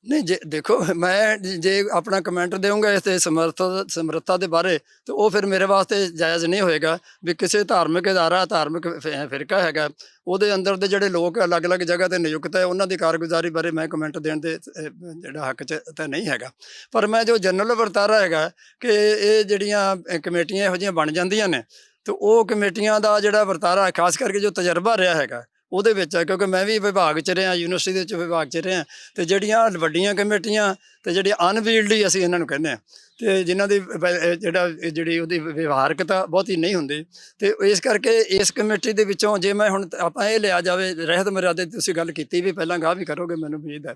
ਨਹੀਂ, ਜੇ ਦੇਖੋ, ਮੈਂ ਜੇ ਆਪਣਾ ਕਮੈਂਟ ਦੇਵਾਂਗਾ ਇਸ 'ਤੇ ਸਮਰੱਥਾ ਦੇ ਬਾਰੇ, ਤੇ ਉਹ ਫਿਰ ਮੇਰੇ ਵਾਸਤੇ ਜਾਇਜ਼ ਨਹੀਂ ਹੋਏਗਾ ਵੀ ਕਿਸੇ ਧਾਰਮਿਕ ਅਦਾਰਾ, ਧਾਰਮਿਕ ਫਿਰਕਾ ਹੈਗਾ, ਉਹਦੇ ਅੰਦਰ ਦੇ ਜਿਹੜੇ ਲੋਕ ਅਲੱਗ-ਅਲੱਗ ਜਗ੍ਹਾ 'ਤੇ ਨਿਯੁਕਤ ਹੈ, ਉਹਨਾਂ ਦੀ ਕਾਰਗੁਜ਼ਾਰੀ ਬਾਰੇ ਮੈਂ ਕਮੈਂਟ ਦੇਣ ਦੇ ਜਿਹੜਾ ਹੱਕ 'ਚ ਤਾਂ ਨਹੀਂ ਹੈਗਾ। ਪਰ ਮੈਂ ਜੋ ਜਨਰਲ ਵਰਤਾਰਾ ਹੈਗਾ ਕਿ ਇਹ ਜਿਹੜੀਆਂ ਕਮੇਟੀਆਂ ਇਹੋ ਜਿਹੀਆਂ ਬਣ ਜਾਂਦੀਆਂ ਨੇ, ਤੇ ਉਹ ਕਮੇਟੀਆਂ ਦਾ ਜਿਹੜਾ ਵਰਤਾਰਾ, ਖਾਸ ਕਰਕੇ ਜੋ ਤਜਰਬਾ ਰਿਹਾ ਹੈਗਾ ਉਹਦੇ ਵਿੱਚ ਹੈ, ਕਿਉਂਕਿ ਮੈਂ ਵੀ ਵਿਭਾਗ 'ਚ ਰਿਹਾ, ਯੂਨੀਵਰਸਿਟੀ ਦੇ ਵਿੱਚ ਵਿਭਾਗ 'ਚ ਰਿਹਾ, ਤੇ ਜਿਹੜੀਆਂ ਵੱਡੀਆਂ ਕਮੇਟੀਆਂ ਤੇ ਜਿਹੜੀਆਂ ਅਨਵੀਲਡੀ ਅਸੀਂ ਇਹਨਾਂ ਨੂੰ ਕਹਿੰਦੇ ਹਾਂ, ਤੇ ਜਿਨ੍ਹਾਂ ਦੀ ਜਿਹੜੀ ਉਹਦੀ ਵਿਵਹਾਰਕਤਾ ਬਹੁਤੀ ਨਹੀਂ ਹੁੰਦੀ, ਤੇ ਇਸ ਕਰਕੇ ਇਸ ਕਮੇਟੀ ਦੇ ਵਿੱਚੋਂ ਜੇ ਮੈਂ ਹੁਣ ਆਪਾਂ ਇਹ ਲਿਆ ਜਾਵੇ, ਰਹਿਤ ਮਰਿਆਦਾ ਦੀ ਤੁਸੀਂ ਗੱਲ ਕੀਤੀ ਵੀ ਪਹਿਲਾਂ, ਗਾਹ ਵੀ ਕਰੋਗੇ ਮੈਨੂੰ ਉਮੀਦ ਹੈ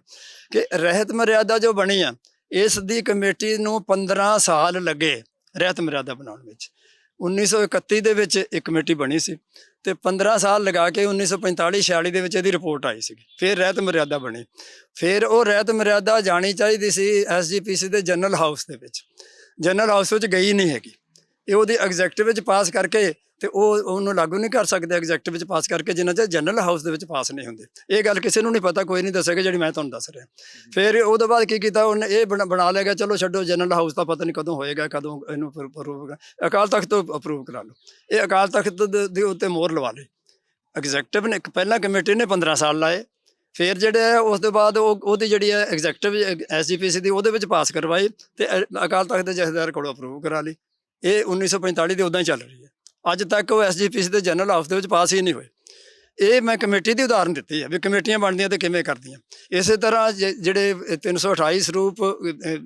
ਕਿ ਰਹਿਤ ਮਰਿਆਦਾ ਜੋ ਬਣੀ ਆ, ਇਸ ਦੀ ਕਮੇਟੀ ਨੂੰ 15 ਸਾਲ ਲੱਗੇ ਰਹਿਤ ਮਰਿਆਦਾ ਬਣਾਉਣ ਵਿੱਚ। 1931 ਦੇ ਵਿੱਚ ਇੱਕ ਕਮੇਟੀ ਬਣੀ ਸੀ ਤੇ 15 ਸਾਲ ਲਗਾ ਕੇ 1945-46 ਦੇ ਵਿੱਚ ਇਹਦੀ ਰਿਪੋਰਟ ਆਈ ਸੀ। ਫਿਰ ਰਹਿਤ ਮਰਿਆਦਾ ਬਣੀ। ਫਿਰ ਉਹ ਰਹਿਤ ਮਰਿਆਦਾ ਜਾਣੀ ਚਾਹੀਦੀ ਸੀ ਐਸਜੀਪੀਸੀ ਦੇ ਜਨਰਲ ਹਾਊਸ ਦੇ ਵਿੱਚ। ਜਨਰਲ ਹਾਊਸ ਵਿੱਚ ਗਈ ਨਹੀਂ ਹੈਗੀ। ਇਹ ਉਹਦੀ ਐਗਜ਼ੈਕਟਿਵ ਵਿੱਚ ਪਾਸ ਕਰਕੇ ਤੇ ਉਹਨੂੰ ਲਾਗੂ ਨਹੀਂ ਕਰ ਸਕਦੇ ਐਗਜ਼ੈਕਟਿਵ ਵਿੱਚ ਪਾਸ ਕਰਕੇ, ਜਿੰਨਾ ਚਿਰ ਜਨਰਲ ਹਾਊਸ ਦੇ ਵਿੱਚ ਪਾਸ ਨਹੀਂ ਹੁੰਦੇ। ਇਹ ਗੱਲ ਕਿਸੇ ਨੂੰ ਨਹੀਂ ਪਤਾ, ਕੋਈ ਨਹੀਂ ਦੱਸੇਗਾ, ਜਿਹੜੀ ਮੈਂ ਤੁਹਾਨੂੰ ਦੱਸ ਰਿਹਾ। ਫਿਰ ਉਹਦੇ ਬਾਅਦ ਕੀ ਕੀਤਾ ਉਹਨੇ, ਇਹ ਬਣਾ ਲਿਆ ਗਿਆ, ਚਲੋ ਛੱਡੋ, ਜਨਰਲ ਹਾਊਸ ਦਾ ਪਤਾ ਨਹੀਂ ਕਦੋਂ ਹੋਏਗਾ, ਕਦੋਂ ਇਹਨੂੰ ਅਪਰੂਵ ਹੋਗਾ, ਅਕਾਲ ਤਖਤ ਤੋਂ ਅਪਰੂਵ ਕਰਾ ਲਓ। ਇਹ ਅਕਾਲ ਤਖਤ ਦੇ ਉੱਤੇ ਮੋਹਰ ਲਵਾ ਲਈ ਐਗਜ਼ੈਕਟਿਵ ਨੇ। ਪਹਿਲਾਂ ਕਮੇਟੀ ਨੇ 15 ਸਾਲ ਲਾਏ, ਫਿਰ ਜਿਹੜੇ ਉਸ ਤੋਂ ਬਾਅਦ ਉਹਦੀ ਜਿਹੜੀ ਹੈ ਐਗਜ਼ੈਕਟਿਵ ਐਸਜੀਪੀਸੀ ਦੀ, ਉਹਦੇ ਵਿੱਚ ਪਾਸ ਕਰਵਾਈ ਤੇ ਅਕਾਲ ਤਖਤ ਦੇ ਜਥੇਦਾਰ ਕੋਲੋਂ ਅਪਰੂਵ ਕਰਾ ਲਈ। ਇਹ 1945 ਦੇ ਉੱਦਾਂ ਹੀ ਚੱਲ ਰਹੀ ਹੈ। ਅੱਜ ਤੱਕ ਉਹ ਐਸਜੀਪੀਸੀ ਦੇ ਜਨਰਲ ਹਾਊਸ ਦੇ ਵਿੱਚ ਪਾਸ ਹੀ ਨਹੀਂ ਹੋਏ। ਇਹ ਮੈਂ ਕਮੇਟੀ ਦੀ ਉਦਾਹਰਨ ਦਿੱਤੀ ਹੈ ਵੀ ਕਮੇਟੀਆਂ ਬਣਦੀਆਂ ਤੇ ਕਿਵੇਂ ਕਰਦੀਆਂ। ਇਸੇ ਤਰ੍ਹਾਂ ਜਿਹੜੇ 328 ਸਰੂਪ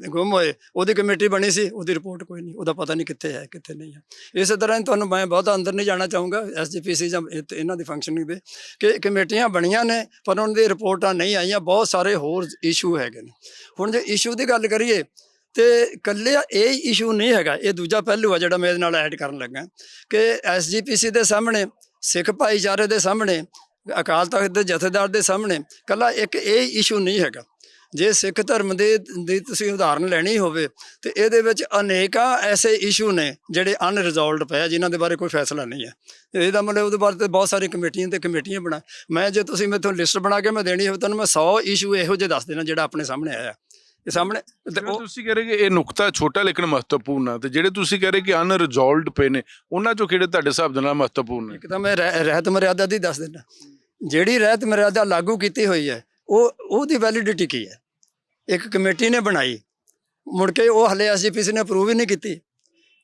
ਗੁੰਮ ਹੋਏ, ਉਹਦੀ ਕਮੇਟੀ ਬਣੀ ਸੀ, ਉਹਦੀ ਰਿਪੋਰਟ ਕੋਈ ਨਹੀਂ, ਉਹਦਾ ਪਤਾ ਨਹੀਂ ਕਿੱਥੇ ਹੈ ਕਿੱਥੇ ਨਹੀਂ ਹੈ। ਇਸੇ ਤਰ੍ਹਾਂ ਤੁਹਾਨੂੰ ਮੈਂ ਬਹੁਤਾ ਅੰਦਰ ਨਹੀਂ ਜਾਣਾ ਚਾਹੂੰਗਾ ਐਸਜੀਪੀਸੀ ਜਾਂ ਇਹਨਾਂ ਦੀ ਫੰਕਸ਼ਨਿੰਗ ਦੇ, ਕਿ ਕਮੇਟੀਆਂ ਬਣੀਆਂ ਨੇ ਪਰ ਉਹਨਾਂ ਦੀ ਰਿਪੋਰਟਾਂ ਨਹੀਂ ਆਈਆਂ। ਬਹੁਤ ਸਾਰੇ ਹੋਰ ਇਸ਼ੂ ਹੈਗੇ ਨੇ। ਹੁਣ ਜੇ ਇਸ਼ੂ ਦੀ ਗੱਲ ਕਰੀਏ ਤੇ ਇਕੱਲੇ ਇਹ ਇਸ਼ੂ ਨਹੀਂ ਹੈਗਾ, ਇਹ ਦੂਜਾ ਪਹਿਲੂ ਆ ਜਿਹੜਾ ਮੈਂ ਇਹਦੇ ਨਾਲ ਐਡ ਕਰਨ ਲੱਗਾ ਕਿ ਐਸਜੀਪੀਸੀ ਦੇ ਸਾਹਮਣੇ, ਸਿੱਖ ਭਾਈਚਾਰੇ ਦੇ ਸਾਹਮਣੇ, ਅਕਾਲ ਤਖਤ ਦੇ ਜਥੇਦਾਰ ਦੇ ਸਾਹਮਣੇ ਇਕੱਲਾ ਇੱਕ ਇਹ ਇਸ਼ੂ ਨਹੀਂ ਹੈਗਾ। ਜੇ ਸਿੱਖ ਧਰਮ ਦੀ ਤੁਸੀਂ ਉਦਾਹਰਨ ਲੈਣੀ ਹੋਵੇ ਤੇ ਇਹਦੇ ਵਿੱਚ ਅਨੇਕਾਂ ਐਸੇ ਇਸ਼ੂ ਨੇ ਜਿਹੜੇ ਅਨਰਿਜ਼ੋਲਵਡ ਪਏ, ਜਿਨ੍ਹਾਂ ਦੇ ਬਾਰੇ ਕੋਈ ਫੈਸਲਾ ਨਹੀਂ ਹੈ। ਇਹਦਾ ਮਤਲਬ ਉਹਦੇ ਬਾਰੇ ਤੇ ਬਹੁਤ ਸਾਰੀ ਕਮੇਟੀਆਂ ਬਣਾ। ਮੈਂ ਜੇ ਤੁਸੀਂ ਮੈਥੋਂ ਲਿਸਟ ਬਣਾ ਕੇ ਮੈਂ ਦੇਣੀ ਹੋਵੇ ਤੁਹਾਨੂੰ, ਮੈਂ 100 ਇਸ਼ੂ ਇਹੋ ਜਿਹੇ ਦੱਸ ਦੇਣਾ ਜਿਹੜਾ ਆਪਣੇ ਸਾਹਮਣੇ ਆਇਆ। ਇਹ ਸਾਹਮਣੇ ਤੇ ਜਿਵੇਂ ਉਹ ਤੁਸੀਂ ਕਹਿ ਰਹੇ ਕਿ ਇਹ ਨੁਕਤਾ ਛੋਟਾ ਲੇਕਿਨ ਮਹੱਤਵਪੂਰਨ ਆ, ਤੇ ਜਿਹੜੇ ਤੁਸੀਂ ਕਹਿ ਰਹੇ ਕਿ ਅਨਰਿਜ਼ੋਲਵਡ ਪਏ ਨੇ ਉਹਨਾਂ ਚੋਂ ਕਿਹੜੇ ਤੁਹਾਡੇ ਹਿਸਾਬ ਦੇ ਨਾਲ ਮਹੱਤਵਪੂਰਨ ਨੇ? ਇੱਕ ਤਾਂ ਮੈਂ ਰਹਿਤ ਮਰਿਆਦਾ ਦੀ ਦੱਸ ਦਿੰਦਾ। ਜਿਹੜੀ ਰਹਿਤ ਮਰਿਆਦਾ ਲਾਗੂ ਕੀਤੀ ਹੋਈ ਹੈ ਉਹਦੀ ਵੈਲਿਡਿਟੀ ਕੀ ਹੈ? ਇੱਕ ਕਮੇਟੀ ਨੇ ਬਣਾਈ, ਮੁੜ ਕੇ ਉਹ ਹਲੇ ਐਸਜੀਪੀਸੀ ਨੇ ਅਪਰੂਵ ਹੀ ਨਹੀਂ ਕੀਤੀ।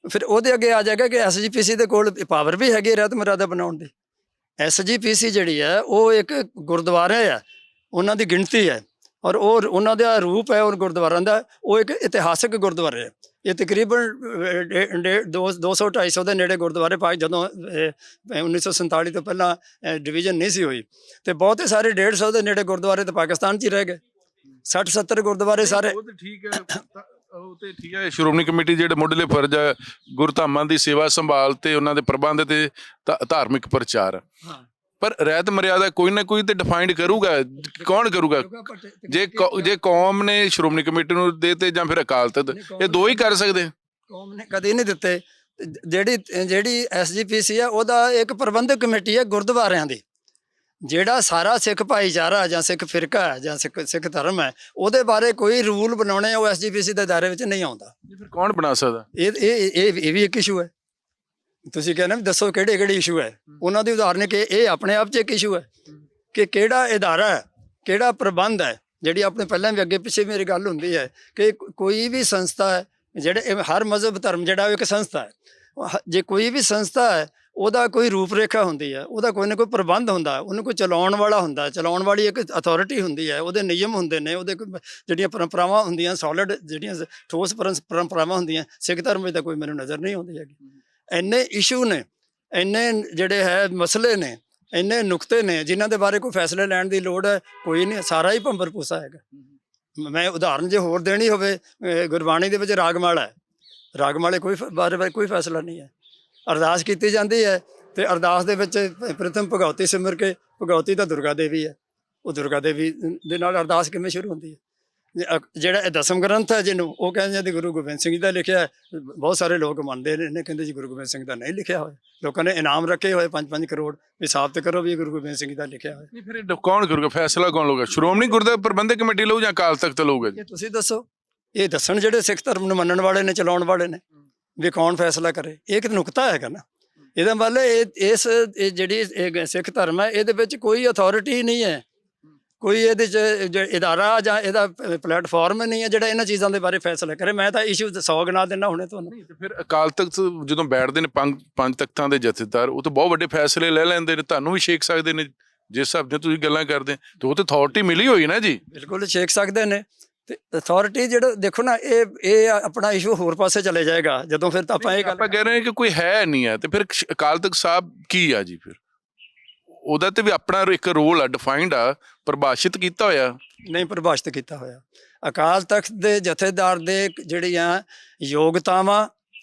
ਫਿਰ ਉਹਦੇ ਅੱਗੇ ਆ ਜਾਏਗਾ ਕਿ ਐਸਜੀਪੀਸੀ ਦੇ ਕੋਲ ਪਾਵਰ ਵੀ ਹੈਗੀ ਰਹਿਤ ਮਰਿਆਦਾ ਬਣਾਉਣ ਦੀ। ਐਸਜੀਪੀਸੀ ਜਿਹੜੀ ਹੈ ਉਹ ਇੱਕ ਗੁਰਦੁਆਰਾ ਹੈ, ਉਹਨਾਂ ਦੀ ਗਿਣਤੀ ਹੈ ਔਰ ਉਹ ਉਹਨਾਂ ਦਾ ਰੂਪ ਹੈ ਔਰ ਗੁਰਦੁਆਰਿਆਂ ਦਾ ਉਹ ਇੱਕ ਇਤਿਹਾਸਕ ਗੁਰਦੁਆਰਾ ਹੈ। ਇਹ ਤਕਰੀਬਨ 200-250 ਦੇ ਨੇੜੇ ਗੁਰਦੁਆਰੇ ਪਾਏ ਜਦੋਂ 1947 ਤੋਂ ਪਹਿਲਾਂ ਡਿਵੀਜ਼ਨ ਨਹੀਂ ਸੀ ਹੋਈ, ਤੇ ਬਹੁਤੇ ਸਾਰੇ 150 ਦੇ ਨੇੜੇ ਗੁਰਦੁਆਰੇ ਤਾਂ ਪਾਕਿਸਤਾਨ 'ਚ ਹੀ ਰਹਿ ਗਏ। 60-70 ਗੁਰਦੁਆਰੇ ਸਾਰੇ। ਉਹ ਤੇ ਠੀਕ ਹੈ, ਉਹ ਤੇ ਠੀਕ ਹੈ। ਸ਼੍ਰੋਮਣੀ ਕਮੇਟੀ ਜਿਹੜੇ ਮੁੱਢਲੇ ਫਰਜ਼ ਹੈ ਗੁਰਧਾਮਾਂ ਦੀ ਸੇਵਾ ਸੰਭਾਲ ਤੇ ਉਹਨਾਂ ਦੇ ਪ੍ਰਬੰਧ ਤੇ ਧਾਰਮਿਕ ਪ੍ਰਚਾਰ, ਪਰ ਰਹਿਤ ਮਰਿਆਦਾ ਕੋਈ ਨਾ ਕੋਈ ਤੇ ਡਿਫਾਈਨਡ ਕਰੂਗਾ। ਕੌਣ ਕਰੂਗਾ? ਜੇ ਕੌਮ ਨੇ ਸ਼੍ਰੋਮਣੀ ਕਮੇਟੀ ਨੂੰ ਦੇ ਤੇ ਜਾਂ ਫਿਰ ਅਕਾਲ ਤਖਤ, ਇਹ ਦੋ ਹੀ ਕਰ ਸਕਦੇ। ਕੌਮ ਨੇ ਕਦੇ ਨਹੀਂ ਦਿੱਤੇ। ਜਿਹੜੀ ਐਸਜੀਪੀਸੀ ਹੈ ਉਹਦਾ ਇੱਕ ਪ੍ਰਬੰਧਕ ਕਮੇਟੀ ਹੈ ਗੁਰਦੁਆਰਿਆਂ ਦੀ। ਜਿਹੜਾ ਸਾਰਾ ਸਿੱਖ ਭਾਈਚਾਰਾ ਜਾਂ ਸਿੱਖ ਫਿਰਕਾ ਹੈ ਜਾਂ ਸਿੱਖ ਧਰਮ ਹੈ, ਉਹਦੇ ਬਾਰੇ ਕੋਈ ਰੂਲ ਬਣਾਉਣੇ ਉਹ ਐਸਜੀਪੀਸੀ ਦੇ ਦਾਇਰੇ ਵਿੱਚ ਨਹੀਂ ਆਉਂਦਾ। ਫਿਰ ਕੌਣ ਬਣਾ ਸਕਦਾ? ਇਹ ਵੀ ਇੱਕ ਇਸ਼ੂ ਹੈ। ਤੁਸੀਂ ਕਹਿੰਦੇ ਵੀ ਦੱਸੋ ਕਿਹੜੇ ਇਸ਼ੂ ਹੈ? ਉਹਨਾਂ ਦੀ ਉਦਾਹਰਨ ਕਿ ਇਹ ਆਪਣੇ ਆਪ 'ਚ ਇੱਕ ਇਸ਼ੂ ਹੈ ਕਿ ਕਿਹੜਾ ਅਦਾਰਾ ਹੈ, ਕਿਹੜਾ ਪ੍ਰਬੰਧ ਹੈ। ਜਿਹੜੀ ਆਪਣੇ ਪਹਿਲਾਂ ਵੀ ਅੱਗੇ ਪਿੱਛੇ ਮੇਰੀ ਗੱਲ ਹੁੰਦੀ ਹੈ ਕਿ ਕੋਈ ਵੀ ਸੰਸਥਾ ਹੈ, ਜਿਹੜੇ ਹਰ ਮਜ਼ਹਬ ਧਰਮ ਜਿਹੜਾ ਉਹ ਇੱਕ ਸੰਸਥਾ ਹੈ। ਜੇ ਕੋਈ ਵੀ ਸੰਸਥਾ ਹੈ ਉਹਦਾ ਕੋਈ ਰੂਪ ਰੇਖਾ ਹੁੰਦੀ ਹੈ, ਉਹਦਾ ਕੋਈ ਨਾ ਕੋਈ ਪ੍ਰਬੰਧ ਹੁੰਦਾ, ਉਹਨੂੰ ਕੋਈ ਚਲਾਉਣ ਵਾਲਾ ਹੁੰਦਾ, ਚਲਾਉਣ ਵਾਲੀ ਇੱਕ ਅਥਾਰਟੀ ਹੁੰਦੀ ਹੈ, ਉਹਦੇ ਨਿਯਮ ਹੁੰਦੇ ਨੇ, ਉਹਦੇ ਜਿਹੜੀਆਂ ਪਰੰਪਰਾਵਾਂ ਹੁੰਦੀਆਂ ਸੋਲਿਡ, ਜਿਹੜੀਆਂ ਠੋਸ ਪਰੰਪਰਾਵਾਂ ਹੁੰਦੀਆਂ। ਸਿੱਖ ਧਰਮ ਵਿੱਚ ਤਾਂ ਕੋਈ ਮੈਨੂੰ ਨਜ਼ਰ ਨਹੀਂ ਆਉਂਦੀ ਹੈਗੀ। ਇੰਨੇ ਇਸ਼ੂ ਨੇ, ਇੰਨੇ ਜਿਹੜੇ ਹੈ ਮਸਲੇ ਨੇ, ਇੰਨੇ ਨੁਕਤੇ ਨੇ ਜਿਨ੍ਹਾਂ ਦੇ ਬਾਰੇ ਕੋਈ ਫੈਸਲੇ ਲੈਣ ਦੀ ਲੋੜ ਹੈ ਕੋਈ ਨਹੀਂ। ਸਾਰਾ ਹੀ ਭੰਬਰ ਭੂਸਾ ਹੈਗਾ। ਮੈਂ ਉਦਾਹਰਨ ਜੇ ਹੋਰ ਦੇਣੀ ਹੋਵੇ, ਗੁਰਬਾਣੀ ਦੇ ਵਿੱਚ ਰਾਗਮਾਲਾ ਹੈ, ਰਾਗਮਾਲੇ ਬਾਰੇ ਕੋਈ ਫੈਸਲਾ ਨਹੀਂ ਹੈ। ਅਰਦਾਸ ਕੀਤੀ ਜਾਂਦੀ ਹੈ ਤੇ ਅਰਦਾਸ ਦੇ ਵਿੱਚ ਪ੍ਰਥਮ ਭਗਉਤੀ ਸਿਮਰ ਕੇ, ਭਗਉਤੀ ਤਾਂ ਦੁਰਗਾ ਦੇਵੀ ਹੈ, ਉਹ ਦੁਰਗਾ ਦੇਵੀ ਦੇ ਨਾਲ ਅਰਦਾਸ ਕਿਵੇਂ ਸ਼ੁਰੂ ਹੁੰਦੀ ਹੈ? ਜਿਹੜਾ ਇਹ ਦਸਮ ਗ੍ਰੰਥ ਹੈ ਜਿਹਨੂੰ ਉਹ ਕਹਿੰਦੇ ਜੀ ਗੁਰੂ ਗੋਬਿੰਦ ਸਿੰਘ ਜੀ ਦਾ ਲਿਖਿਆ, ਬਹੁਤ ਸਾਰੇ ਲੋਕ ਮੰਨਦੇ ਨੇ, ਕਹਿੰਦੇ ਜੀ ਗੁਰੂ ਗੋਬਿੰਦ ਸਿੰਘ ਦਾ ਨਹੀਂ ਲਿਖਿਆ ਹੋਇਆ। ਲੋਕਾਂ ਨੇ ਇਨਾਮ ਰੱਖੇ ਹੋਏ 5-5 ਕਰੋੜ ਵੀ ਸਾਬਤ ਕਰੋ ਵੀ ਗੁਰੂ ਗੋਬਿੰਦ ਸਿੰਘ ਜੀ ਦਾ ਲਿਖਿਆ ਹੋਇਆ। ਨਹੀਂ, ਫਿਰ ਇਹ ਕੌਣ ਕਰੂਗਾ? ਫੈਸਲਾ ਕੌਣ ਲਊਗਾ? ਸ਼੍ਰੋਮਣੀ ਗੁਰਦੁਆਰਾ ਪ੍ਰਬੰਧਕ ਕਮੇਟੀ ਲਊ ਜਾਂ ਅਕਾਲ ਤਖਤ ਲਊਗਾ? ਇਹ ਤੁਸੀਂ ਦੱਸੋ। ਇਹ ਦੱਸਣ ਜਿਹੜੇ ਸਿੱਖ ਧਰਮ ਨੂੰ ਮੰਨਣ ਵਾਲੇ ਨੇ, ਚਲਾਉਣ ਵਾਲੇ ਨੇ, ਵੀ ਕੌਣ ਫੈਸਲਾ ਕਰੇ। ਇਹ ਇੱਕ ਨੁਕਤਾ ਹੈਗਾ ਨਾ। ਇਹਦਾ ਮਤਲਬ ਇਹ ਜਿਹੜੀ ਸਿੱਖ ਧਰਮ ਹੈ ਇਹਦੇ ਵਿੱਚ ਕੋਈ ਅਥਾਰਟੀ ਨਹੀਂ ਹੈ, ਕੋਈ ਇਹਦੇ 'ਚ ਇਦਾਰਾ ਜਾਂ ਇਹਦਾ ਪਲੇਟਫਾਰਮ ਨਹੀਂ ਹੈ ਜਿਹੜਾ ਇਹਨਾਂ ਚੀਜ਼ਾਂ ਦੇ ਬਾਰੇ ਫੈਸਲਾ ਕਰੇ। ਮੈਂ ਤਾਂ ਇਸ਼ੂ 100 ਗਿਣਾ ਦਿੰਦਾ ਹੁਣੇ ਤੁਹਾਨੂੰ। ਤੇ ਫਿਰ ਅਕਾਲ ਤਖਤ ਜਦੋਂ ਬੈਠਦੇ ਨੇ ਪੰਜ ਤਖਤਾਂ ਦੇ ਜਥੇਦਾਰ, ਉਹ ਤਾਂ ਬਹੁਤ ਵੱਡੇ ਫੈਸਲੇ ਲੈ ਲੈਂਦੇ ਨੇ, ਤੁਹਾਨੂੰ ਵੀ ਛੇਕ ਸਕਦੇ ਨੇ ਜਿਸ ਹਿਸਾਬ ਦੀਆਂ ਤੁਸੀਂ ਗੱਲਾਂ ਕਰਦੇ, ਤੇ ਉਹ ਤੇ ਅਥਾਰਟੀ ਮਿਲੀ ਹੋਈ ਨਾ ਜੀ। ਬਿਲਕੁਲ ਛੇਕ ਸਕਦੇ ਨੇ। ਤੇ ਅਥਾਰਟੀ ਜਿਹੜਾ ਦੇਖੋ ਨਾ, ਇਹ ਆਪਣਾ ਇਸ਼ੂ ਹੋਰ ਪਾਸੇ ਚਲੇ ਜਾਏਗਾ ਜਦੋਂ ਫਿਰ ਤਾਂ ਆਪਾਂ ਇਹ ਗੱਲ ਕਹਿ ਰਹੇ ਹਾਂ ਕਿ ਕੋਈ ਹੈ ਨਹੀਂ ਹੈ, ਤੇ ਫਿਰ ਅਕਾਲ ਤਖਤ ਸਾਹਿਬ ਕੀ ਆ ਜੀ? ਫਿਰ ਉਹਦਾ ਤੇ ਵੀ ਆਪਣਾ ਇੱਕ ਰੋਲ ਆ, ਡਿਫਾਈਨਡ ਆ, ਪਰਿਭਾਸ਼ਿਤ ਕੀਤਾ ਹੋਇਆ। ਨਹੀਂ ਪਰਿਭਾਸ਼ਿਤ ਕੀਤਾ ਹੋਇਆ। ਅਕਾਲ ਤਖਤ ਦੇ ਜਥੇਦਾਰ ਦੇ ਜਿਹੜੀਆਂ ਯੋਗਤਾਵਾਂ,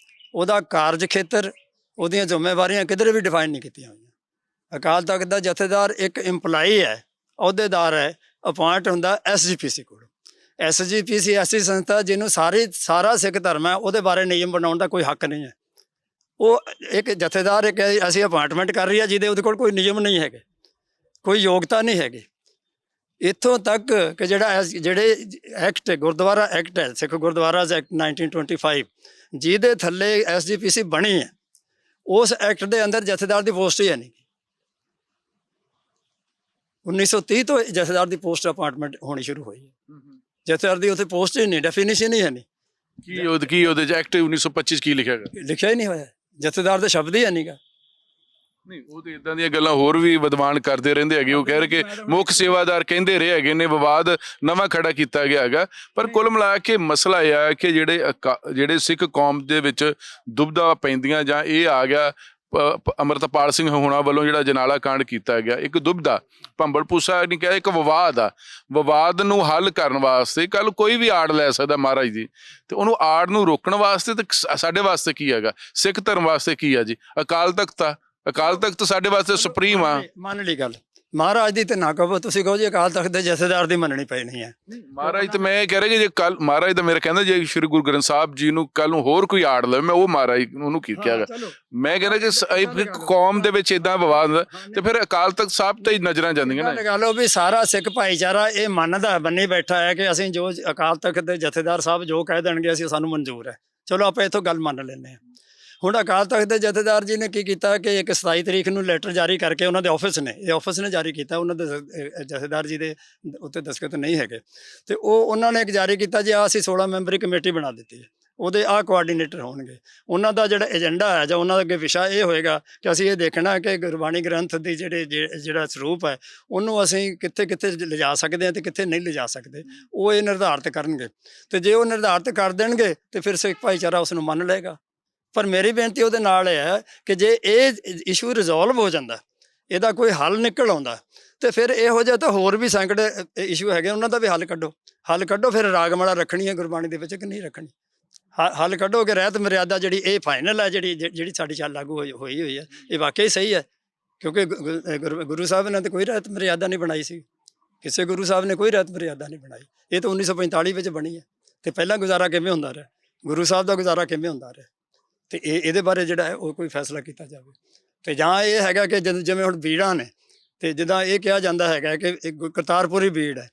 ਉਹਦਾ ਕਾਰਜ ਖੇਤਰ, ਉਹਦੀਆਂ ਜ਼ਿੰਮੇਵਾਰੀਆਂ ਕਿਧਰੇ ਵੀ ਡਿਫਾਈਨ ਨਹੀਂ ਕੀਤੀਆਂ ਹੋਈਆਂ। ਅਕਾਲ ਤਖਤ ਦਾ ਜਥੇਦਾਰ ਇੱਕ ਇੰਪਲਾਈ ਹੈ, ਅਹੁਦੇਦਾਰ ਹੈ, ਅਪਾਇੰਟ ਹੁੰਦਾ ਐਸਜੀਪੀਸੀ ਕੋਲ। ਐਸਜੀਪੀਸੀ ਐਸੀ ਸੰਸਥਾ ਜਿਹਨੂੰ ਸਾਰਾ ਸਿੱਖ ਧਰਮ ਹੈ ਉਹਦੇ ਬਾਰੇ ਨਿਯਮ ਬਣਾਉਣ ਦਾ ਕੋਈ ਹੱਕ ਨਹੀਂ ਹੈ। ਉਹ ਇੱਕ ਜਥੇਦਾਰ ਇੱਕ ਅਸੀਂ ਅਪਾਇੰਟਮੈਂਟ ਕਰ ਰਹੀ ਹੈ ਜਿਹਦੇ ਉਹਦੇ ਕੋਲ ਕੋਈ ਨਿਯਮ ਨਹੀਂ ਹੈਗੇ, ਕੋਈ ਯੋਗਤਾ ਨਹੀਂ ਹੈਗੀ। ਇੱਥੋਂ ਤੱਕ ਕਿ ਜਿਹੜੇ ਐਕਟ, ਗੁਰਦੁਆਰਾ ਐਕਟ ਹੈ, ਸਿੱਖ ਗੁਰਦੁਆਰਾ ਐਕਟ 1925, ਜਿਹਦੇ ਥੱਲੇ ਐਸਜੀਪੀਸੀ ਬਣੀ ਹੈ, ਉਸ ਐਕਟ ਦੇ ਅੰਦਰ ਜਥੇਦਾਰ ਦੀ ਪੋਸਟ ਹੀ ਹੈ ਨਹੀਂ। 1930 ਤੋਂ ਜਥੇਦਾਰ ਦੀ ਪੋਸਟ ਅਪਾਇੰਟਮੈਂਟ ਹੋਣੀ ਸ਼ੁਰੂ ਹੋਈ ਹੈ। ਜਥੇਦਾਰ ਦੀ ਉੱਥੇ ਪੋਸਟ ਹੀ ਨਹੀਂ, ਡੈਫੀਨੇਸ਼ਨ ਹੀ ਹੈ ਨਹੀਂ। ਕੀ ਉਹਦੇ ਚ ਐਕਟ 1925 ਕੀ ਲਿਖਿਆ ਹੈਗਾ? ਲਿਖਿਆ ਹੀ ਨਹੀਂ ਹੋਇਆ। ਜਥੇਦਾਰ ਦਾ ਸ਼ਬਦ ਹੀ ਹੈ ਨਹੀਂਗਾ। ਨਹੀਂ, ਉਹ ਤੇ ਇਦਾਂ ਦੀਆਂ ਗੱਲਾਂ ਹੋਰ ਵੀ ਵਿਦਵਾਨ ਕਰਦੇ ਰਹਿੰਦੇ ਹੈਗੇ। ਉਹ ਕਹਿ ਰਹੇ ਕਿ ਮੁੱਖ ਸੇਵਾਦਾਰ ਕਹਿੰਦੇ ਰਹੇ ਹੈਗੇ ਨੇ, ਵਿਵਾਦ ਨਵਾਂ ਖੜਾ ਕੀਤਾ ਗਿਆ ਹੈਗਾ। ਪਰ ਕੁੱਲ ਮਿਲਾ ਕੇ ਮਸਲਾ ਇਹ ਆ ਕਿ ਜਿਹੜੇ ਸਿੱਖ ਕੌਮ ਦੇ ਵਿੱਚ ਦੁਬਦਾ ਪੈਂਦੀਆਂ, ਜਾਂ ਇਹ ਆ ਗਿਆ ਅੰਮ੍ਰਿਤਪਾਲ ਸਿੰਘ ਹੋਣਾ ਵੱਲੋਂ ਜਿਹੜਾ ਜਨਾਲਾ ਕਾਂਡ ਕੀਤਾ ਗਿਆ, ਇੱਕ ਦੁਬਦਾ ਭੰਬਲ ਭੂਸਾ ਨਹੀਂ ਕਿਹਾ, ਇੱਕ ਵਿਵਾਦ ਆ। ਵਿਵਾਦ ਨੂੰ ਹੱਲ ਕਰਨ ਵਾਸਤੇ ਕੱਲ ਕੋਈ ਵੀ ਆੜ ਲੈ ਸਕਦਾ ਮਹਾਰਾਜ ਦੀ, ਤੇ ਉਹਨੂੰ ਆੜ ਨੂੰ ਰੋਕਣ ਵਾਸਤੇ ਤੇ ਸਾਡੇ ਵਾਸਤੇ ਕੀ ਹੈਗਾ, ਸਿੱਖ ਧਰਮ ਵਾਸਤੇ ਕੀ ਆ ਜੀ? ਅਕਾਲ ਤਖਤ ਆ। ਅਕਾਲ ਤਖਤ ਸਾਡੇ ਵਾਸਤੇ ਸੁਪਰੀਮ ਆ। ਮੰਨ ਲਈ ਗੱਲ, ਮਹਾਰਾਜ ਦੀ ਤੇ ਨਾ ਕਹੋ, ਤੁਸੀਂ ਕਹੋ ਜੀ ਅਕਾਲ ਤਖਤ ਦੇ ਜਥੇਦਾਰ ਦੀ ਮੰਨਣੀ ਪੈਣੀ ਹੈ। ਮਹਾਰਾਜ ਤੇ ਮੈਂ ਇਹ ਕਹਿ ਰਿਹਾ ਕਿ ਜੇ ਕੱਲ ਮਹਾਰਾਜ ਤਾਂ ਮੇਰੇ ਕਹਿੰਦਾ ਜੇ ਸ਼੍ਰੀ ਗੁਰੂ ਗ੍ਰੰਥ ਸਾਹਿਬ ਜੀ ਨੂੰ ਕੱਲ ਨੂੰ ਹੋਰ ਕੋਈ ਆੜ ਲਵੇ, ਮੈਂ ਉਹ ਮਹਾਰਾਜ ਉਹਨੂੰ ਕੀ ਕਿਹਾਗਾ। ਮੈਂ ਕਹਿੰਦਾ ਕਿ ਇੱਕ ਕੌਮ ਦੇ ਵਿੱਚ ਇਦਾਂ ਵਿਵਾਦ ਹੁੰਦਾ ਤੇ ਫਿਰ ਅਕਾਲ ਤਖਤ ਸਾਹਿਬ ਤੇ ਹੀ ਨਜ਼ਰਾਂ ਜਾਂਦੀਆਂ ਨੇ। ਗੱਲ ਉਹ ਵੀ ਸਾਰਾ ਸਿੱਖ ਭਾਈਚਾਰਾ ਇਹ ਮੰਨਦਾ ਬੰਨੀ ਬੈਠਾ ਹੈ ਕਿ ਅਸੀਂ ਜੋ ਅਕਾਲ ਤਖਤ ਦੇ ਜਥੇਦਾਰ ਸਾਹਿਬ ਜੋ ਕਹਿ ਦੇਣਗੇ ਅਸੀਂ ਸਾਨੂੰ ਮਨਜ਼ੂਰ ਹੈ। ਚਲੋ ਆਪਾਂ ਇੱਥੋਂ ਗੱਲ ਮੰਨ ਲੈਂਦੇ ਹਾਂ। ਹੁਣ ਅਕਾਲ ਤਖਤ ਦੇ ਜਥੇਦਾਰ ਜੀ ਨੇ ਕੀ ਕੀਤਾ ਕਿ ਇੱਕ 27 ਤਰੀਕ ਨੂੰ ਲੈਟਰ ਜਾਰੀ ਕਰਕੇ ਉਹਨਾਂ ਦੇ ਆਫਿਸ ਨੇ, ਇਹ ਆਫਿਸ ਨੇ ਜਾਰੀ ਕੀਤਾ, ਉਹਨਾਂ ਦੇ ਜਥੇਦਾਰ ਜੀ ਦੇ ਉੱਤੇ ਦਸਤਖਤ ਨਹੀਂ ਹੈਗੇ, ਤੇ ਉਹ ਉਹਨਾਂ ਨੇ ਇੱਕ ਜਾਰੀ ਕੀਤਾ ਜੀ ਅਸੀਂ 16 ਮੈਂਬਰੀ ਕਮੇਟੀ ਬਣਾ ਦਿੱਤੀ ਹੈ, ਉਹਦੇ ਆਹ ਕੋਆਰਡੀਨੇਟਰ ਹੋਣਗੇ। ਉਹਨਾਂ ਦਾ ਜਿਹੜਾ ਏਜੰਡਾ ਹੈ ਜਾਂ ਉਹਨਾਂ ਦਾ ਅੱਗੇ ਵਿਸ਼ਾ ਇਹ ਹੋਏਗਾ ਕਿ ਅਸੀਂ ਇਹ ਦੇਖਣਾ ਕਿ ਗੁਰਬਾਣੀ ਗ੍ਰੰਥ ਦੀ ਜਿਹੜਾ ਸਰੂਪ ਹੈ ਉਹਨੂੰ ਅਸੀਂ ਕਿੱਥੇ ਕਿੱਥੇ ਲਿਜਾ ਸਕਦੇ ਹਾਂ ਤੇ ਕਿੱਥੇ ਨਹੀਂ ਲਿਜਾ ਸਕਦੇ, ਉਹ ਇਹ ਨਿਰਧਾਰਿਤ ਕਰਨਗੇ। ਤੇ ਜੇ ਉਹ ਨਿਰਧਾਰਿਤ ਕਰ ਦੇਣਗੇ ਤੇ ਫਿਰ ਸਿੱਖ ਭਾਈਚਾਰਾ ਉਸ ਨੂੰ ਮੰਨ ਲਏਗਾ। ਪਰ ਮੇਰੀ ਬੇਨਤੀ ਉਹਦੇ ਨਾਲ ਇਹ ਹੈ ਕਿ ਜੇ ਇਹ ਇਸ਼ੂ ਰਿਜ਼ੋਲਵ ਹੋ ਜਾਂਦਾ, ਇਹਦਾ ਕੋਈ ਹੱਲ ਨਿਕਲ ਆਉਂਦਾ, ਤੇ ਫਿਰ ਇਹੋ ਜਿਹਾ ਤਾਂ ਹੋਰ ਵੀ ਸੈਂਕੜੇ ਇਸ਼ੂ ਹੈਗੇ, ਉਹਨਾਂ ਦਾ ਵੀ ਹੱਲ ਕੱਢੋ। ਫਿਰ ਰਾਗਮਾਲਾ ਰੱਖਣੀ ਹੈ ਗੁਰਬਾਣੀ ਦੇ ਵਿੱਚ ਕਿ ਨਹੀਂ ਰੱਖਣੀ, ਹੱਲ ਕੱਢੋ ਕਿ ਰਹਿਤ ਮਰਿਆਦਾ ਜਿਹੜੀ ਇਹ ਫਾਈਨਲ ਹੈ, ਜਿਹੜੀ ਸਾਡੀ ਚੱਲ ਲਾਗੂ ਹੋਈ ਹੈ, ਇਹ ਵਾਕਈ ਸਹੀ ਹੈ। ਕਿਉਂਕਿ ਗੁਰੂ ਸਾਹਿਬ ਨੇ ਤਾਂ ਕੋਈ ਰਹਿਤ ਮਰਿਆਦਾ ਨਹੀਂ ਬਣਾਈ ਸੀ, ਕਿਸੇ ਗੁਰੂ ਸਾਹਿਬ ਨੇ ਕੋਈ ਰਹਿਤ ਮਰਿਆਦਾ ਨਹੀਂ ਬਣਾਈ, ਇਹ ਤਾਂ 1945 ਵਿੱਚ ਬਣੀ ਹੈ। ਤੇ ਪਹਿਲਾਂ ਗੁਜ਼ਾਰਾ ਕਿਵੇਂ ਹੁੰਦਾ ਰਿਹਾ, ਗੁਰੂ ਸਾਹਿਬ ਦਾ ਗੁਜ਼ਾਰਾ ਕਿਵੇਂ ਹੁੰਦਾ ਰਿਹਾ, ਤੇ ਇਹਦੇ ਬਾਰੇ ਜਿਹੜਾ ਹੈ ਉਹ ਕੋਈ ਫੈਸਲਾ ਕੀਤਾ ਜਾਵੇ। ਤੇ ਜਾਂ ਇਹ ਹੈਗਾ ਕਿ ਜਿਵੇਂ ਹੁਣ ਬੀੜਾਂ ਨੇ, ਤੇ ਜਿੱਦਾਂ ਇਹ ਕਿਹਾ ਜਾਂਦਾ ਹੈਗਾ ਕਿ ਕਰਤਾਰਪੁਰੀ ਬੀੜ ਹੈ,